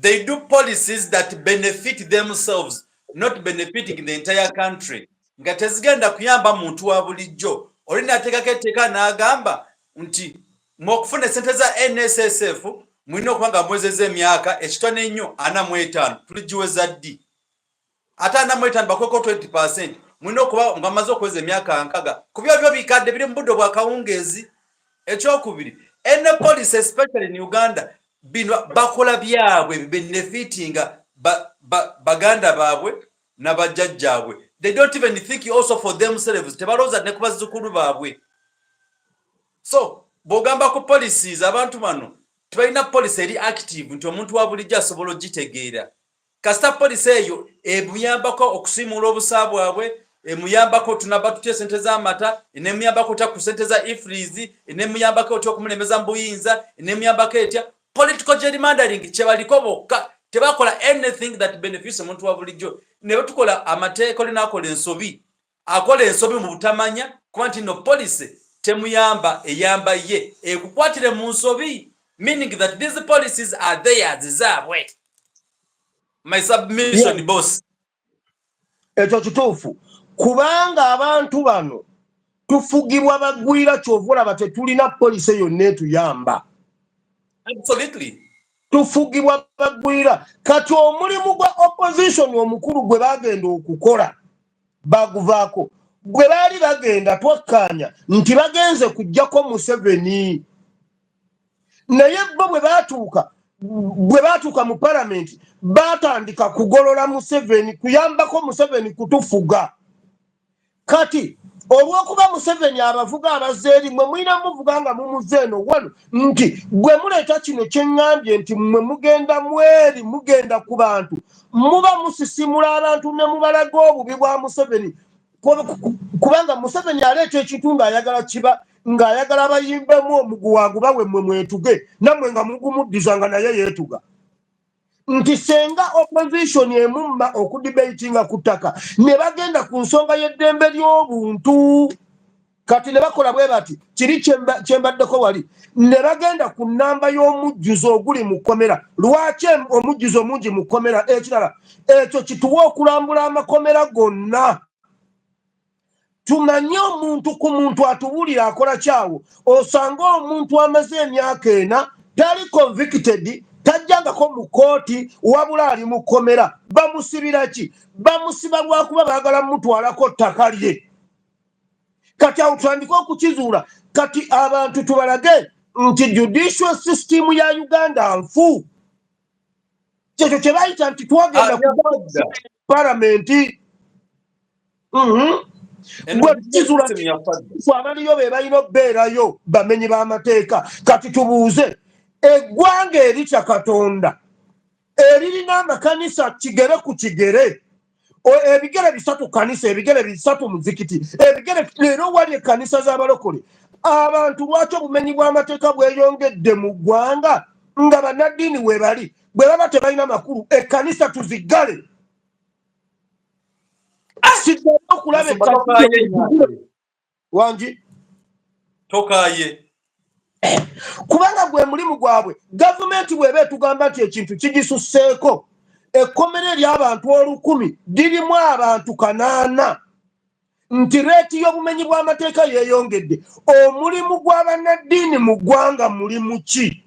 They do policies that benefit themselves, not benefiting the entire country. Nga tezigenda kuyamba muntu wa bulijjo. Olina ateekako etteeka n'agamba nti mwokufuna sente za NSSF mulina okuba nga mwezezza emyaka ekitone ennyo 45 tuligiweza ddi ate 45 bakweko 20% mulina okuba nga maze okuweza emyaka 6 ku byo bikadde biri mu budde bwa kawungeezi. Ekyokubiri ene police especially in Uganda bino bakola byabwe benefitinga baganda baabwe na bajjajjaabwe. They don't even think also for themselves. Tebalooza ne ku bazzukulu baabwe. So bogamba ku policies abantu bano tebalina policy eri active nti omuntu wa bulijjo asobola ogitegeera. Kasita policy eyo emuyambako okusimula obusa bwabwe, emuyambako tunaba tutya sente z'amata, enemuyambako ta ku sente za ifreeze, enemuyambako otya okumulemeza mu buyinza, enemuyambako etya political gerrymandering kyebaliko bokka. Tebakola anything that benefits omuntu wa bulijjo. Ne batukola amateeka olinakola ensobi akola ensobi mu butamanya kuba nti no policy temuyamba eyamba ye ekukwatire mu nsobi, meaning that these policies are theirs zaabwe. My submission, boss. Ekyo kituufu kubanga abantu bano tufugibwa bagwira kyovula bate tulina poliisi yonna etuyamba. Absolutely. Tufugibwa bagwira kati omulimu gwa opposition omukulu gwe bagenda okukola baguvaako gwe baali bagenda twakkaanya nti bagenze kujjako Museveni naye bo bwe baatuuka mu palamenti batandika kugolola Museveni kuyambako Museveni kutufuga. Kati olw'okuba Museveni abavuga abazze eri mwe mulina muvuga nga mumuze eno wano nti gwe muleeta kino kyeŋŋambye nti mwe mugenda mweri mugenda ku bantu muba musisimula abantu ne mubalaga obubi bwa Museveni kubanga Museveni aleeta ekintu ng'ayagala bayimbemu omuguwaagu bawe mmwe mwetuge nammwe nga mugumuddiza nga naye yeetuga nti senga opposition emumma okudibatinga ku ttaka ne bagenda ku nsonga y'eddembe ly'obuntu kati ne bakola bwe bati kiri kyembaddeko wali ne bagenda ku nnamba y'omujjuzo oguli mu kkomera. Lwaki omujjuzo omungi mu kkomera? Ekirala ekyo kituwa okulambula amakomera gonna. Tumanye omuntu ku muntu atuwulira akola kyawo osanga omuntu amaze emyaka 4 tali convicted tajjangako mu kooti wabula ali mu kkomera. Bamusibira ki? Bamusiba lwakuba baagala mutwalako ttaka lye. kati awo tutandika okukizuula kati abantu tubalage nti judicial system ya Uganda nfu kyekyo kye bayita nti twogenda ku paramenti gwekizuula abaliyo be balina okubeerayo bamenyi b'amateeka kati tubuuze eggwanga eritya Katonda eririna amakanisa kigere ku kigere ebigere bisatu kanisa ebigere bisatu muzikiti ebigere leero wali ekanisa z'abalokole abantu lwaki obumenyi bw'amateeka bweyongedde mu ggwanga nga bannaddiini we bali bwe baba tebalina makulu ekkanisa tuzigale sidde okulaba wangi tokaye kubanga gwe mulimu gwabwe gavumenti bw'eba etugamba nti ekintu kigisusseeko ekkomera ery'abantu 1,000 lirimu abantu 8 nti reeti y'obumenyi bw'amateeka yeeyongedde omulimu gw'abannaddiini mu ggwanga mulimu ki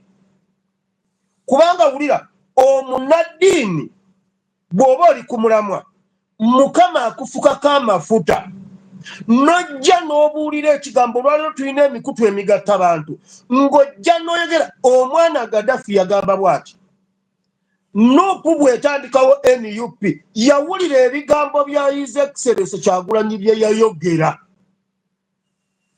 kubanga wulira omunnaddiini bw'oba oli ku mulamwa Mukama akufukako amafuta nojja n'obuulira ekigambo lwaliro tulina emikutu emigatta abantu ng'ojja n'oyogera omwana Gaddafi yagamba bw'ati Nuupu bw'etandikawo NUP yawulira ebigambo bya His Excellency Kyagulanyi bye yayogera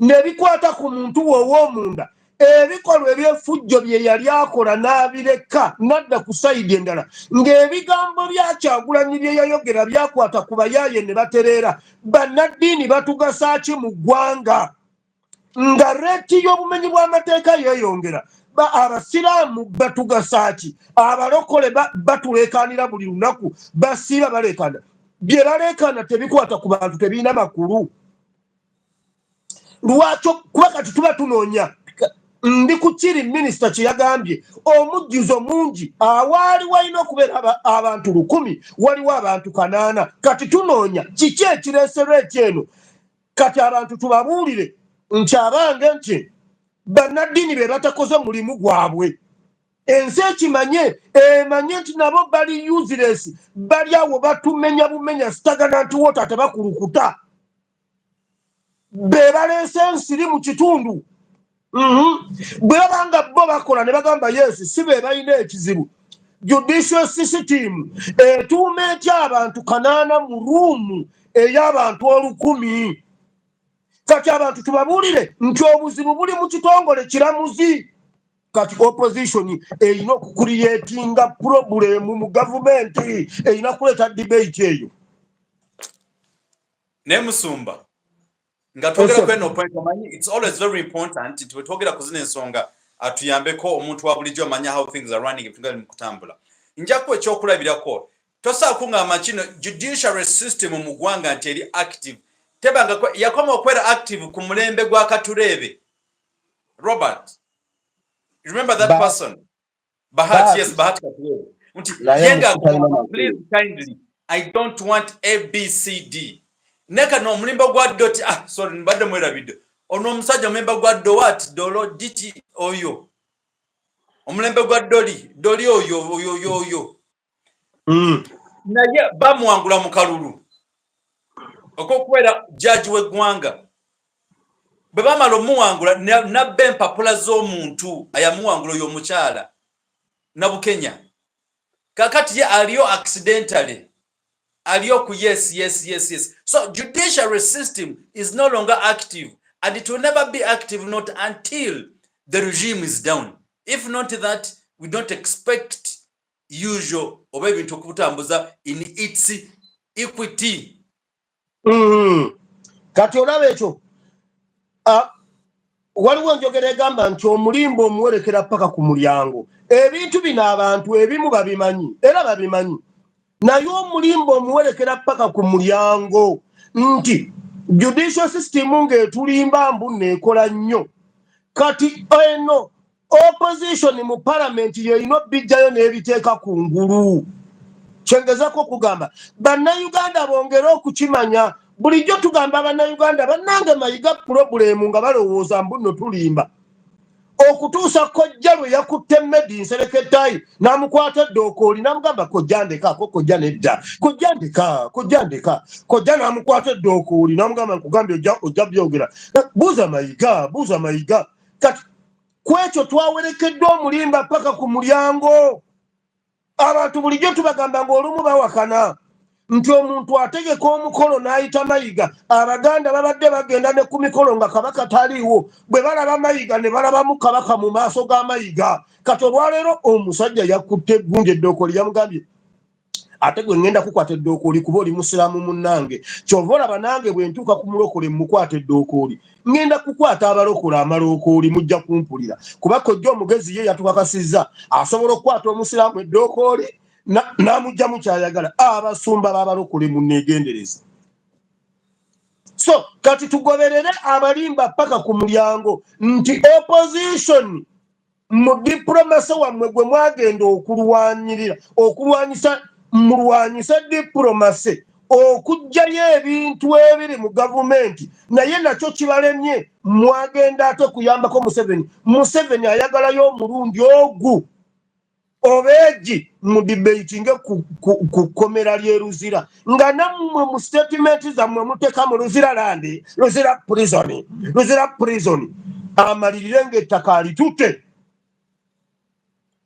ne bikwata ku muntu w'ow'omunda ebikolwa eby'effujjo bye yali akola n'abireka nadda ku sayidi endala ng'ebigambo bya Kyagulanyi bye yayogera byakwata ku bayaaye ne batereera bannaddiini batugasa ki mu ggwanga nga reeti y'obumenyi bw'amateeka yeeyongera abasiraamu batugasa ki abalokole batuleekaanira buli lunaku basiiba baleekaana bye baleekaana tebikwata ku bantu tebirina makulu lwakyo kuba kati tuba tunoonya ndi ku kiri minisita kye yagambye omujjuzo mungi awaali walina okubeera abantu 1,000 waliwo abantu 8 kati tunoonya kiki ekireeserwa ekyeno kati abantu tubabuulire nti abange nti bannaddiini be batakoze mulimu gwabwe ensi ekimanye emanye nti nabo bali useless bali awo batumenya bumenya sitagana nti wota tebakulukuta be baleese ensiri mu kitundu bwe babanga bo bakola ne bagamba yes si be balina ekizibu judicial system etuuma etya abantu 8 mu ruumu ey'abantu 1,000 kati abantu tubabuulire nti obuzibu buli mu kitongole kiramuzi kati opposition erina okukuliyetinga problemu mu gavumenti erina kuleeta debate eyo ne Musumba nga twogera kweno point amanyi it's always very important nti twogera ku zino ensonga atuyambeko omuntu wa bulijjo amanya how things are running ebintu mu kutambula njakuwa ekyokulabirako tosaako ngamba kino judiciary system mu ggwanga nti eri active tebanga yakoma okwera active ku mulembe gwa Katurebe Robert. Remember that person? Bahati, yes, Bahati Katurebe. Yenga, please kindly, I don't want ABCD. Neka no mlimba gwa doti, sorry, mbada mwela video. Ono msaja mlimba gwa do what? Dolo diti oyo. Mlimba gwa doli oyo. Na ye, bamu wangula mukalulu. Oko kwera judge we gwanga. Beba malo muwangula na bempa pula zo muntu aya muwangulo yo muchala na Bukenya kakati ye aliyo accidentally aliyo ku yes so judiciary system is no longer active and it will never be active not until the regime is down. If not that, we don't expect usual oba ebintu okutambuza in its equity. Kati olabe ekyo waliwo njogera egamba nti omulimbo omuwerekera paka ku mulyango ebintu bino abantu ebimu babimanyi era babimanyi naye omulimbo omuwerekera paka ku mulyango nti judicial system ng'etulimba mbu neekola nnyo kati eno opposition mu parliament yeeyina bijjayo n'ebiteeka ku ngulu kyengezako okugamba bannayuganda bongere okukimanya bulijjo tugamba bannayuganda bannange mayiga problemu nga balowooza mbu nno tulimba okutuusa kojja lwe yakutte Medi Nsereketayi n'amukwata Dokoli n'amugamba kojja ndekako kojja nedda kojja ndeka kojja n'amukwata Dokoli n'amugamba nkugambye ojja byogera buuza mayiga kati kwekyo twawerekeddwa omulimba paka ku mulyango abantu bulijjo tubagamba ng'olumu bawakana nti omuntu ategeka omukolo n'ayita Mayiga abaganda babadde bagenda ne ku mikolo nga kabaka taliiwo bwe balaba Mayiga ne balabamu kabaka mu maaso ga Mayiga kati olwaleero omusajja yakutte eggunge Dokoli yamugambye ate gwe ngenda kukwata Dokoli kuba oli musiraamu munnange kyova olaba nange bwe ntuuka ku mulokole mukwata Dokoli ngenda kukwata abalokole amalokoli mujja kumpulira kuba kojja omugezi ye yatukakasizza asobola okukwata omusiraamu Dokoli namujja mukyayagala abasumba babalokole munneegendereza so kati tugoberere abalimba paka ku mulyango nti opposition mu diplomasi wammwe gwe mwagenda okulwanyisa mulwanyisa diplomasi okujjayo ebintu ebiri mu gavumenti naye nakyo kibalemye mwagenda ate kuyambako Museveni ayagalayo omulundi ogu obeegi mu debatinge ku komera lye Luzira nga nammwe mu statement zammwe muteekamu Luzira prison amalirire ng'ettaka alitute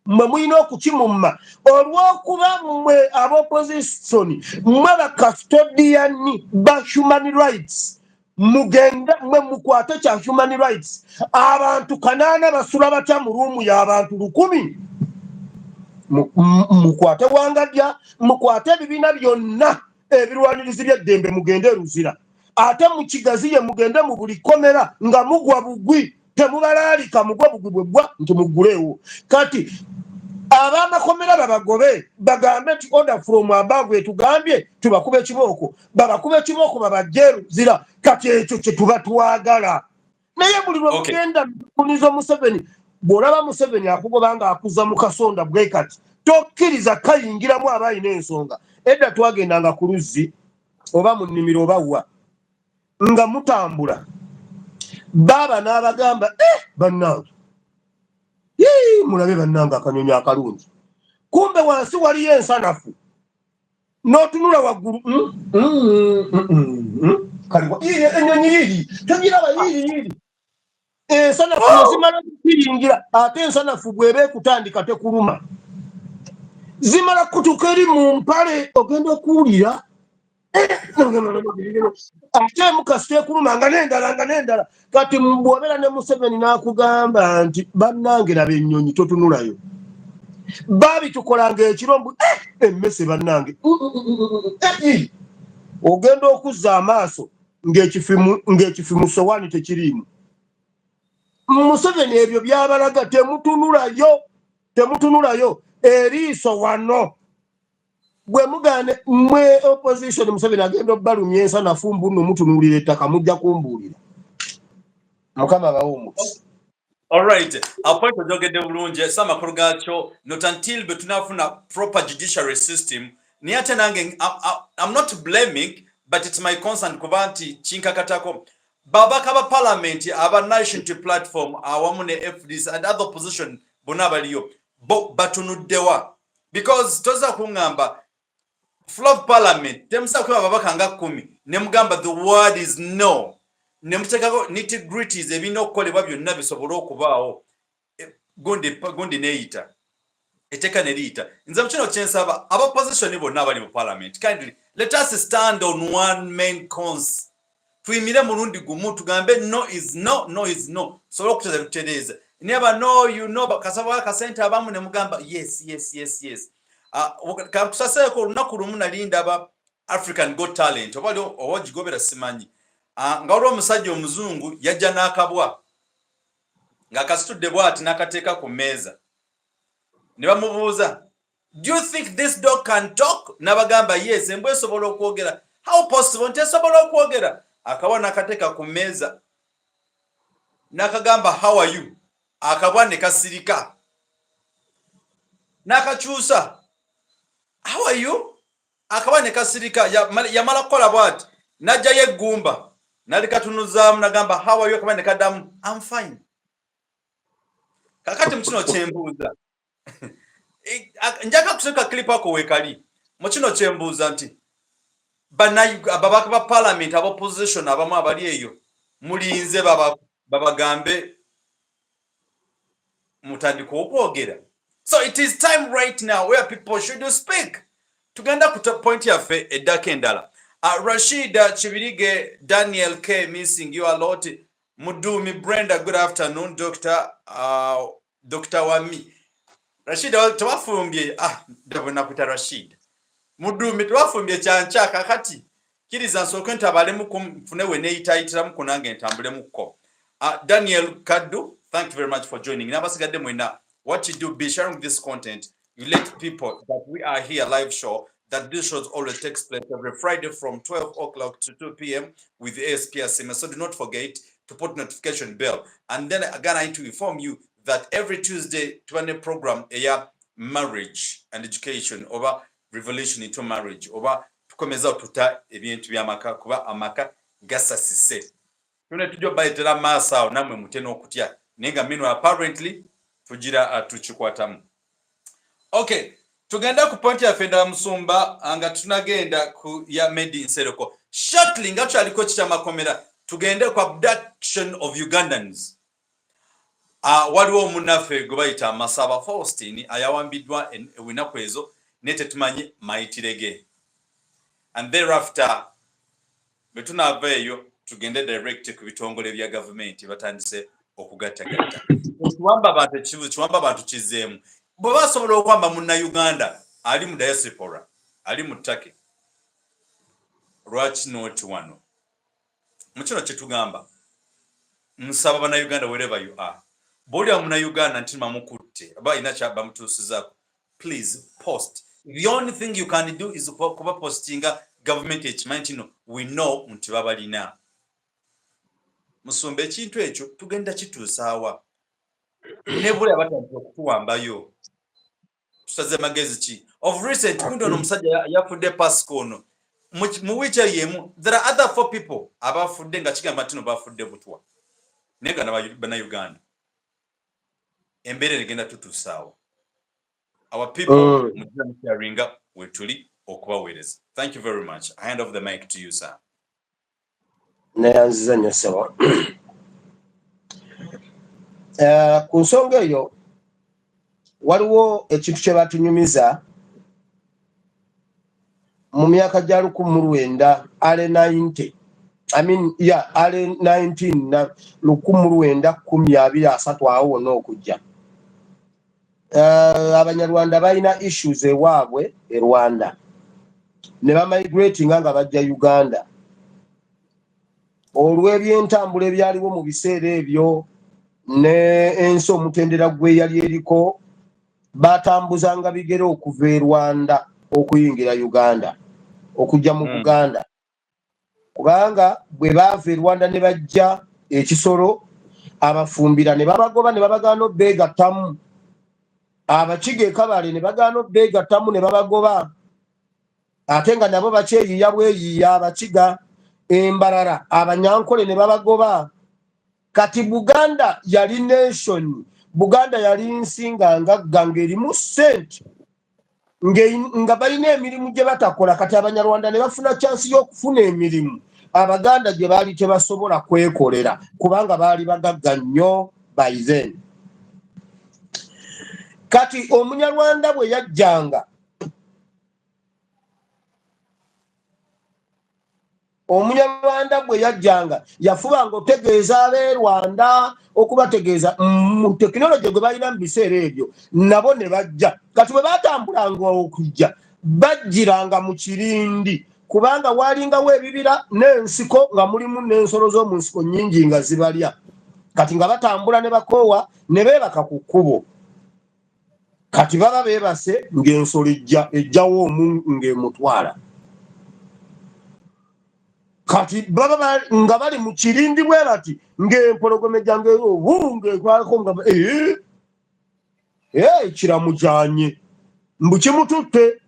mmwe mulina okukimumma olw'okuba mmwe ab'opposition mmwe bakastodiani ba human rights mugenda mmwe mukwate kya human rights abantu 8 basula batya mu ruumu y'abantu 100 mukwate Wangadya mukwate ebibiina byonna ebirwanirizi by'eddembe mugende Luzira ate mu Kigazi ye mugende mu buli komera nga mugwa bugwi temubalaalika mugwa bugwi bwegwa nti muguleewo kati ab'amakomera babagobe bagambe nti order from above etugambye tubakube ekibooko babakube ekibooko babajje Luzira kati ekyo kye tuba twagala naye buli lwe mugenda kuniza Museveni bw'olaba Museveni akugoba nga akuza mu kasonda bwe kati tokkiriza kayingiramu abayina ensonga edda twagendanga ku Luzzi oba mu nnimiro obawa nga mutambula baba n'abagamba bannange mulabe bannange akanyonyi akalungi kumbe wansi waliyo ensanafu n'otunula waggulu ennyonyi yiri togiraba yiri ensanafu zimala okuyiringira ate ensanafu bw'eba ekutandika tekuluma zimala kutuuka eri mu mpale ogenda okuwulira ate mukasita ekuluma nga n'endala kati bw'obeera ne Museveni n'akugamba nti bannange laba ennyonyi totunulayo baabitukolanga ekirombu emmese bannange ogenda okuzza amaaso ng'ekifi mu sowaani tekiriimu Museveni ebyo byabalaga temutunulayo eriiso wano bwe mugane mwe opposition Museveni agenda obbalumya ensanafu mbunno mutunuulira ettaka mujja kumbuulira mukama bawumuti. All right, point ojogedde bulungi samakulu gaakyo not until bwe tunafuna proper judiciary system naye ate nange I'm not blaming but it's my concern kuba nti kinkakatako babaka ba parliament aba nation to platform awamu ne FDs and other opposition bonna baliyo batunuddewa because toza kungamba full of parliament temsa kwa babaka nga 10 ne mugamba the word is no ne mutekako nitty gritties ebino kolebwa byonna bisobola okubaawo gundi neeyita eteka neriita nze mukino kyensaba aba opposition bonna abali mu parliament kindly let us stand on one main cause tuyimire mulundi gumu tugambe no is no, no is no. Sobola okuteeza bitutereeza never know you know kasaba kasente abamu ne mugamba yes. Kakusaseeko olunaku lumu nalinda aba African Got Talent oba owagigobera simanyi nga olwo omusajja omuzungu yajja n'akabwa nga kasitudde bw'ati n'akateeka ku mmeeza ne bamubuuza do you think this dog can talk n'abagamba yes embwa esobola okwogera how possible nti esobola okwogera akabwa n'akateeka ku mmeeza n'akagamba how are you akabwa ne kasirika n'akakyusa how are you akabwa ne kasirika yamala kukola bw'ati n'ajjayo eggumba nali katunuzaamu nagamba how are you akabwa ne kaddamu I'm fine kakati mkino chembuza njaka kuseka clip ako wekali mkino chembuza nti ababaka ba parliament aba opposition abamu abali eyo mulinze babagambe mutandika okwogera. So it is time right now where people should speak. Tugenda ku point yaffe eddako endala. Rashida Chibirige, Daniel K, missing you a lot. Mudumi Brenda, good afternoon. Dr. Wami. Rashida tuwafumbye ndabona kuta Rashid. Mudumi tuwafumbye chancha kakati. Kiriza nsoko ntabalemu kumfune we neeyitayitira mu kunange ntambulemu ko. Daniel Kadu, thank you very much for joining. Nabasigadde mwena. What you do, be sharing this content. You let people that we are here live show, that this show always takes place every Friday from 12 o'clock to 2 p.m. with the ASPSM. So do not forget to put notification bell. And then again, I need to inform you that every Tuesday, 20 program, marriage and education over revolution into marriage, over tukomeza tuta ebintu byamaka kuba amaka gasasise. Tune tujjo bayitera masa namwe muteno okutya. Nenga mino apparently tugira tuchikwatamu. Okay, tugenda ku point ya Fenda Musumba anga tunagenda ku ya Made in Seroko. Shortly ngacho aliko kitamakomera tugende ku abduction of Ugandans. Waliwo munafe gobayita Masaba Faustin ayawambidwa winakwezo nete tumanyi Maitirege. And thereafter betunaveyo tugende direct ku bitongole bya government batandise okugattagatta. Chiwamba bantu kizemu. Baba sobola okwamba munna Uganda ali mu diaspora ali mu Turkey. Lwaki not wano? Mukino kyetugamba. Nsaba bana Uganda wherever you are. Boli munna Uganda ntima mukutte. Aba inacha bamutusizako. Please post. The only thing you can do is kuba postinga government ekimanyi we know nti babalina. Musumba ekintu ekyo tugenda kituusaawa. Nebule abatandika okuwambayo. Tusaze magezi ki. Of recent kundo nomusajja yafudde Pascono. Mu wicha yemu there are other 4 people abafudde nga kigamba tino bafudde butwa. Nega na Uganda. Embere ligenda tutusaawa. Our people mujja mukyaringa wetuli okubaweereza. Thank you very much. I hand over the mic to you, sir. Neyanziza nyosewa. Ku nsonga eyo waliwo ekintu kye batunyumiza mu myaka gya 1990 ale 19 na 1923 awo wonna okujja. Abanyarwanda balina issues ewaabwe e Rwanda ne bamigratinga nga bajja Uganda. Olw'ebyentambula ebyaliwo mu biseera ebyo ne ensi omutendera gwe yali eriko batambuzanga bigere okuva e Rwanda okuyingira Uganda okujja mu Buganda. Kubanga bwe baava e Rwanda ne bajja ekisolo abafumbira ne babagoba ne babagaana obbeegattamu. Abakiga ekabale ne bagaana obbeegattamu ne babagoba. Ate nga nabo bakyeyiya bweyiya abakiga embalala abanyankole ne babagoba. Kati Buganda yali nation. Buganda yali nsinga ngagga ng'erimu ssente nga balina emirimu gye batakola. Kati Abanyarwanda ne bafuna chance y'okufuna emirimu Abaganda gye baali tebasobola kwekolera kubanga baali bagagga nnyo by then. Kati Omunyarwanda bwe yajjanga yafubanga otegeeza ab'e Rwanda okubategeeza mu tekinologi gwe balina mu biseera ebyo nabo ne bajja. Kati bwe batambulanga okujja bajjiranga mu kirindi kubanga waalingawo ebibira n'ensiko nga mulimu n'ensolo z'omu nsiko nnyingi nga zibalya. Kati nga batambula ne bakoowa ne beebaka ku kkubo. Kati baba beebase ng'ensolo ejjawo omu ng'emutwala. Kati baba nga bali mu kirindi bwe bati ng'empologome jange obunge kwako nga kiramu kyanye mbu kimututte.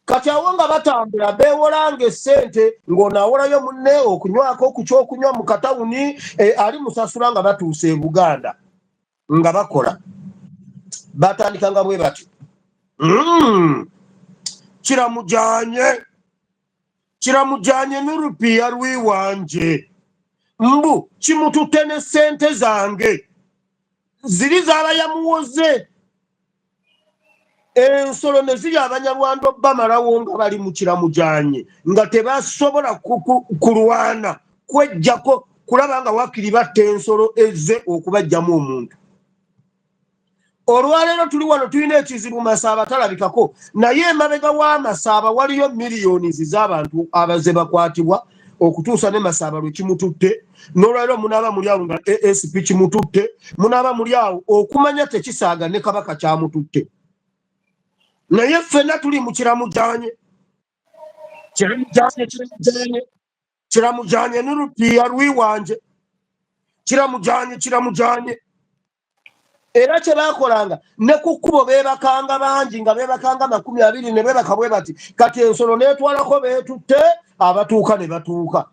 Kati awo nga batambula beewolanga essente ng'onaawolayo munne okunywako ku kyokunywa mu katawuni ali musasula nga batuuse e Buganda. nga bakola batandikanga bwe bati kiramujanye n'urupiya rw'iwanje mbu kimututte ne ssente zange ziri zaba yamuwoze ensolo ne ziri abanyarwanda bamalawo nga bali mu kiramujanye nga tebasobola kulwana kwejjako kulaba nga wakiri batta ensolo ezze okubajjamu omuntu. Olwaleero tuli wano tulina ekizibu Masaba talabikako naye emabega w'Amasaba waliyo miliyoni z'abantu abaze bakwatibwa okutuusa ne Masaba lwe kimututte n'olwaleero munaaba muli awo nga ASP kimututte munaaba muli awo okumanya tekisaaga ne Kabaka kyamututte naye ffenna tuli mu kiramujanye n'urupiya rw'iwanje kiramujanye era kye baakolanga ne ku kkubo beebakanga bangi nga beebakanga 20 ne beebaka bwe bati kati ensolo neetwalako beetutte abatuuka ne batuuka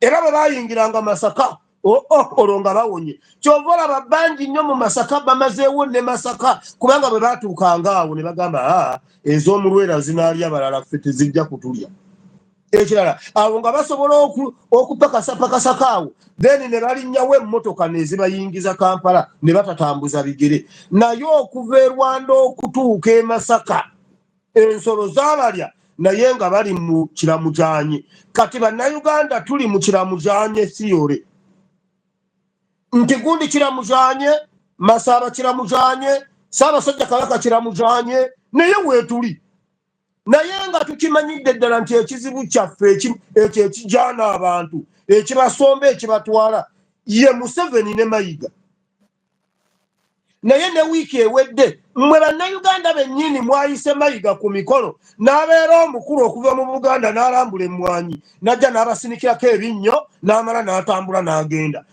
era bwe baayingiranga Masaka olwo nga bawonye kyova olaba bangi nnyo mu Masaka bamazeewo ne Masaka kubanga bwe baatuukanga awo ne bagamba ez'omulwera zinaalya balala ffe tezijja kutulya ekirala awo nga basobola okupakasa kaawo then ne balinnyawo emmotoka ne zibayingiza Kampala ne batatambuza bigere naye okuva e Rwanda okutuuka e Masaka ensolo zaabalya naye nga bali mu kiramujanye. Kati bannayuganda tuli mu kiramujanye siyole nti gundi kiramujanye Masaba kiramujanye Ssaabasajja Kabaka kiramujanye naye weetuli naye nga tukimanyidde ddala nti ekizibu kyaffe ekyo ekijaana abantu ekibasomba ekibatwala ye Museveni ne Mayiga. Naye ne wiiki ewedde mmwe bannayuganda bennyini mwayise Mayiga ku mikolo n'abeera omukulu okuva mu Buganda n'alambula emmwanyi n'ajja n'abasinikirako ebinnyo n'amala n'atambula n'agenda.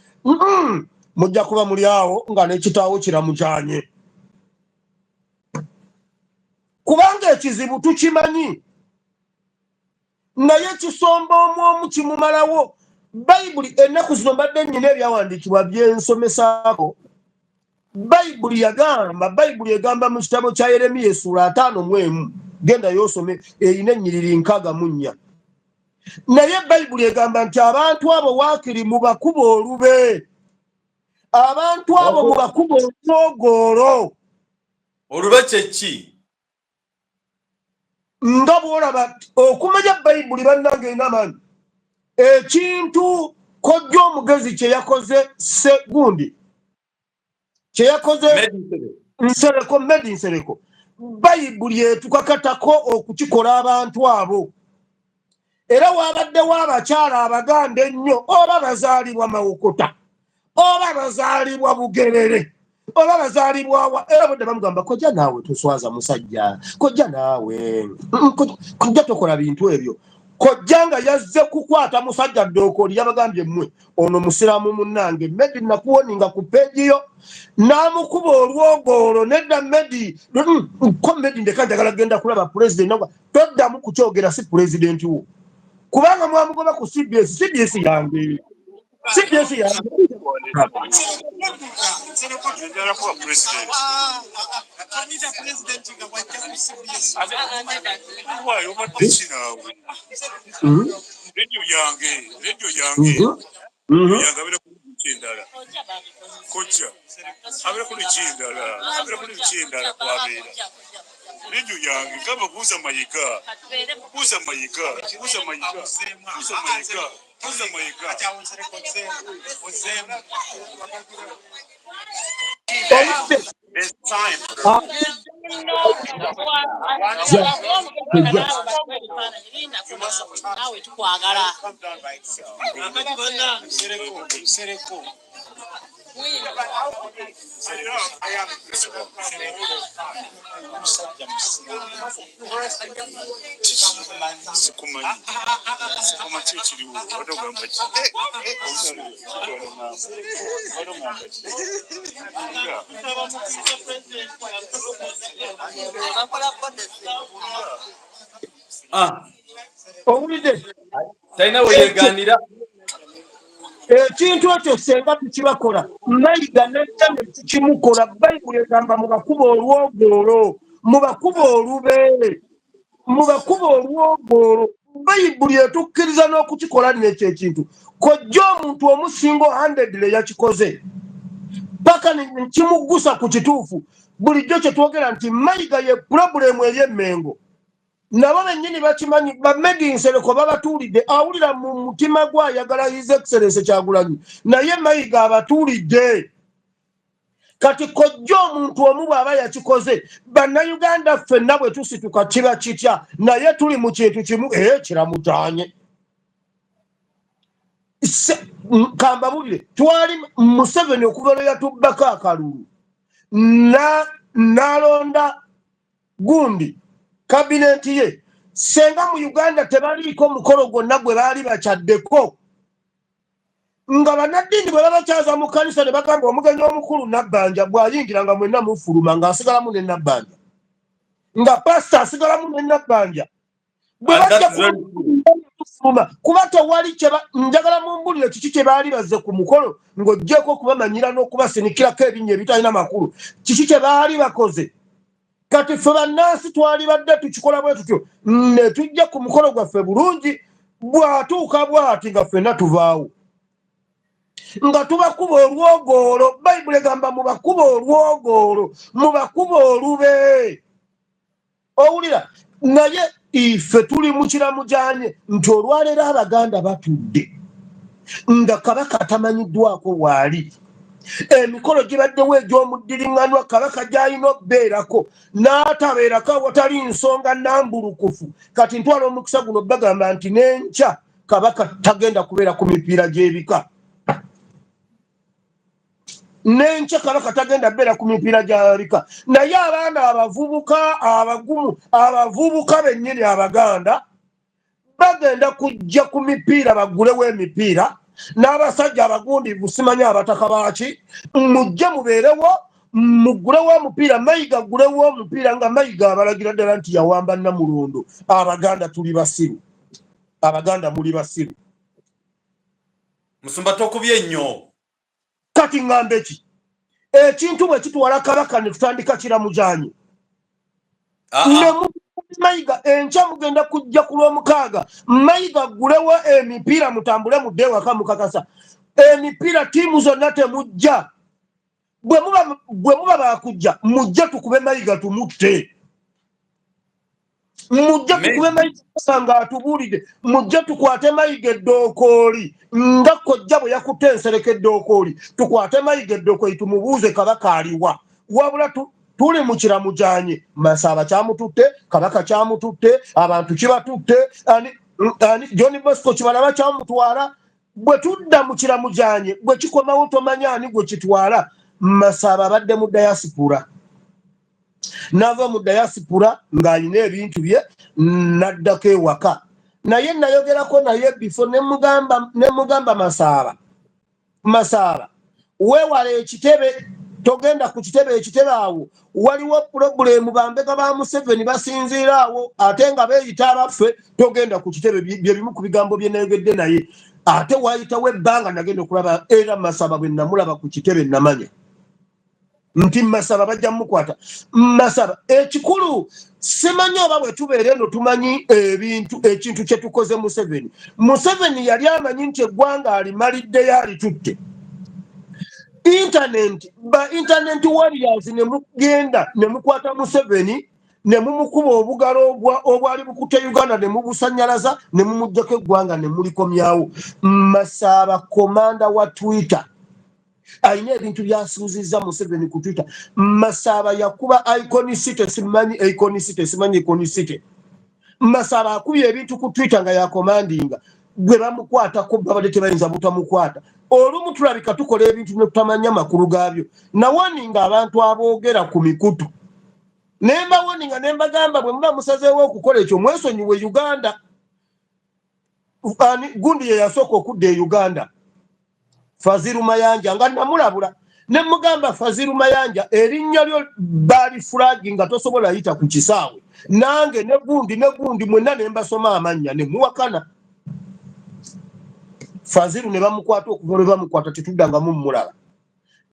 Mujja kuba muli awo nga n'ekitaawo kiramujanye kubanga ekizibu tukimanyi naye kisomba omu kimumalawo. Bayibuli ennaku zino mbadde nnyina ebyawandiikibwa byensomesako. Bayibuli egamba mu kitabo kya Yeremiya essula 5:1 genda yosome eyina ennyiriri 64 naye Bayibuli egamba nti abantu abo waakiri mu bakuba olube abantu abo mu bakuba olwogoolo. Olube kyeki nga bwolaba okumanya Bayibuli bannange n'amaanyi ekintu kojja omugezi kye yakoze Segundi kye yakoze Medi Nsereko Bayibuli etukakatako okukikola abantu abo era waabaddewo abakyala Abaganda ennyo oba bazaalibwa Mawokota oba bazaalibwa Bugerere oba bazaalibwa era bodde bamugamba kojja naawe toswaza musajja kojja naawe kojja tokola bintu ebyo. Kojja nga yazze kukwata musajja Dokoli yabagambye mmwe ono musiraamu munnange Medi nakuwoninga ku peegi yo n'amukuba olwogoolo nedda Medi ko Medi ndeka njagala genda kulaba pulezidenti nagwa toddamu kukyogera si pulezidenti wo kubanga mwamugoba ku CBS yange CBS yange Radio yange kocha abera kuli chindala kwabera radio yange kama kuza mayika It's time. Taina weyeganira ekintu ekyo senga tukibakola Mayiga n'ekitame tukimukola Bayibuli egamba mu bakuba olwogolo mu bakuba olube mu bakuba olwogolo Bayibuli etukkiriza n'okukikola n'ekyo ekintu kojja omuntu omusingo 100 yakikoze paka kimugusa ku kituufu bulijjo kye twogera nti Mayiga ye pulobulemu ey'emmengo nabo bennyini bakimanyi bamedinsereko babatuulidde awulira mu mutima gw'ayagala His Excellency Kyagulanyi naye Mayiga abatuulidde kati kojja omuntu omu bw'aba yakikoze bannayuganda ffenna bwe tusituka kiba kitya naye tuli mu kintu kimu kiramutaanye kambabulire twali Museveni okuva lwe yatubbako akalulu n'alonda gundi kabineti ye senga mu Uganda tebaliiko mukolo gwonna gwe baali bakyaddeko nga bannaddiini bwe babakyaza mu kkanisa ne bagamba omugenyi omukulu Nabbanja bw'ayingira nga mwenna mufuluma ng'asigalamu ne Nabbanja nga pasita asigalamu ne Nabbanja bwe bajja kufuluma kuba tewali njagala mumbulire kiki kye baali bazze ku mukolo ng'oggyeko okubamanyira n'okubasinikirako ebinnya ebitalina makulu kiki kye baali bakoze kati ffe bannansi twali badde tukikola bwe tutyo ne tujja ku mukolo gwaffe bulungi bw'atuuka bw'ati nga ffenna tuvaawo nga tubakuba olwogolo Bayibuli egamba mu bakuba olwogolo mu bakuba olube owulira naye ife tuli mu kiramujanye nti olwaleero Abaganda batudde nga Kabaka tamanyiddwako waali emikolo gibaddewo egy'omuddiringanwa Kabaka gy'alina okubeerako n'atabeerako awatali nsonga nnambulukufu kati ntwala omukisa guno bagamba nti n'enkya Kabaka tagenda kubeera ku mipiira gy'ebika n'enkya Kabaka tagenda beera ku mipiira gy'ebika naye abaana abavubuka abagumu abavubuka bennyini Abaganda bagenda kujja ku mipiira bagulewo emipiira n'abasajja abagundiivu simanyi abataka baaki mujje mubeerewo mugulewo omupiira Mayiga agulewo omupiira nga Mayiga abalagira ddala nti yawamba Namulondo Abaganda tuli basiru Abaganda muli basiru Musumba tokubye nnyo kati ngambe ki ekintu bwe kitwala Kabaka ne tutandika kiramujanye Mayiga enkya mugenda kujja ku Lwomukaaga Mayiga gulewo emipiira mutambule mudde ewaka mukakasa emipiira tiimu zonna temujja bwe muba bakujja mujja tukube Mayiga tumutte mujja tukube Mayiga nga atubuulidde mujja tukwate Mayiga eddookooli nga kojja bwe yakutte ensereka eddookooli tukwate Mayiga eddookooli tumubuuze Kabaka aliwa wabula tuli mu kiramujanye Masaba kyamututte Kabaka kyamututte abantu kibatutte John Bosco kibalaba kyamutwala bwe tudda mu kiramujanye bwe kikomawo tomanya ani gwe kitwala Masaba abadde mu diaspora nava mu diaspora ng'alina ebintu bye naddako ewaka naye nayogerako naye bifo ne mugamba Masaba weewala ekitebe togenda ku kitebe ekitebe awo waliwo pulobulemu bambega ba Museveni basinziira awo ate nga beeyita abaffe togenda ku kitebe bye bimu ku bigambo bye nayogedde naye ate wayitawo ebbanga nagenda okulaba era Masaba bwe namulaba ku kitebe namanya nti Masaba bajja mukwata Masaba ekikulu simanyi oba bwe tubeere eno tumanyi ekintu kye tukoze Museveni yali amanyi nti eggwanga alimaliddeyo alitutte internet warriors ne mugenda ne mukwata Museveni ne mumukuba obugalo obwali bukute Uganda ne mubusanyalaza ne mumujjako eggwanga ne mulikomyawo Masaba komanda wa Twitter alina ebintu byasuuzizza Museveni ku Twitter Masaba yakuba Icon City simanyi Icon City Masaba akubye ebintu ku Twitter nga yakomandinga gwe bamukwatako babadde tebayinza butamukwata olumu tulabika tukola ebintu ne tutamanya makulu gaabyo nawoninga abantu aboogera ku mikutu nemba woninga nembagamba bwe muba musazeewo okukola ekyo mwesonyiwe Uganda gundi ye yasooka okudda e Uganda Faziru Mayanja nga namulabula ne mugamba Faziru Mayanja erinnya lyo bali flagging nga tosobola yita ku kisaawe nange ne gundi mwenna ne mbasoma amannya ne muwakana Faziru ne bamukwata okuva bamukwata tetudanga mu mulala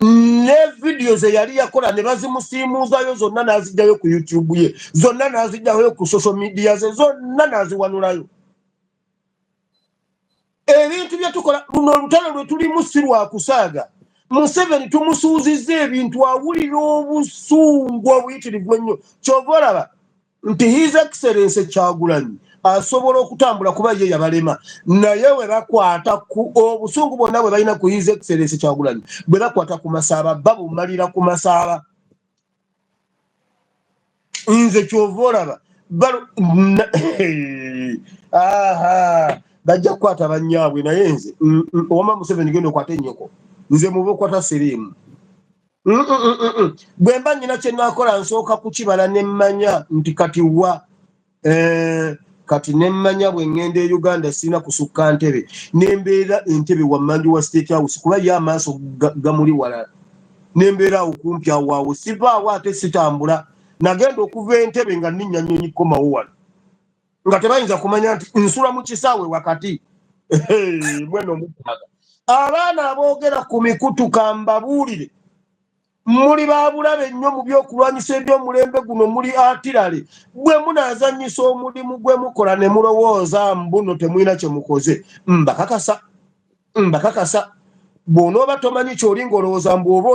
ne videos yali yakola ne bazimusiimuuzayo zonna n'azijjayo ku YouTube ye zonna n'azijjayo ku social media ze zonna n'aziwanulayo ebintu bye tukola luno olutalo lwe tulimu si lwa kusaaga Museveni tumusuuzizza ebintu awulira obusungu obuyitirivu ennyo kyova olaba nti His Excellency Kyagulanyi asobola okutambula kuba ye yabalema naye we bakwata ku obusungu bwonna bwe balina ku His Excellency Kyagulanyi bwe bakwata ku Masaaba babumalira ku Masaaba nze kyova olaba bajja kukwata bannyaabwe naye nze owama Museveni genda okwata ennyoko nze muba okwata siriimu bwe mba nnyina kye naakola nsooka kukibala ne mmanya nti kati wa kati ne mmanya bwe ŋŋenda e Uganda sirina kusukka ntebe nembeera entebe wammanju wa State House kuba ye amaaso gamuli wala nembeera awo kumpi awo sivaawo ate sitambula nagenda okuva entebe nga nninnya nnyonyi komawo wano nga tebayinza kumanya nti nsula mu kisaawe wakati mweno omukwaga abaana aboogera ku mikutu kambabuulire muli babulabe nnyo mu byokulwanyisa ebyomulembe guno muli atirale bwe munaazannyisa omulimu gwe mukola ne mulowooza mbuno temulina kye mukoze mbakakasa bw'onooba tomanyi ky'oli ng'olowooza mbw'oba oli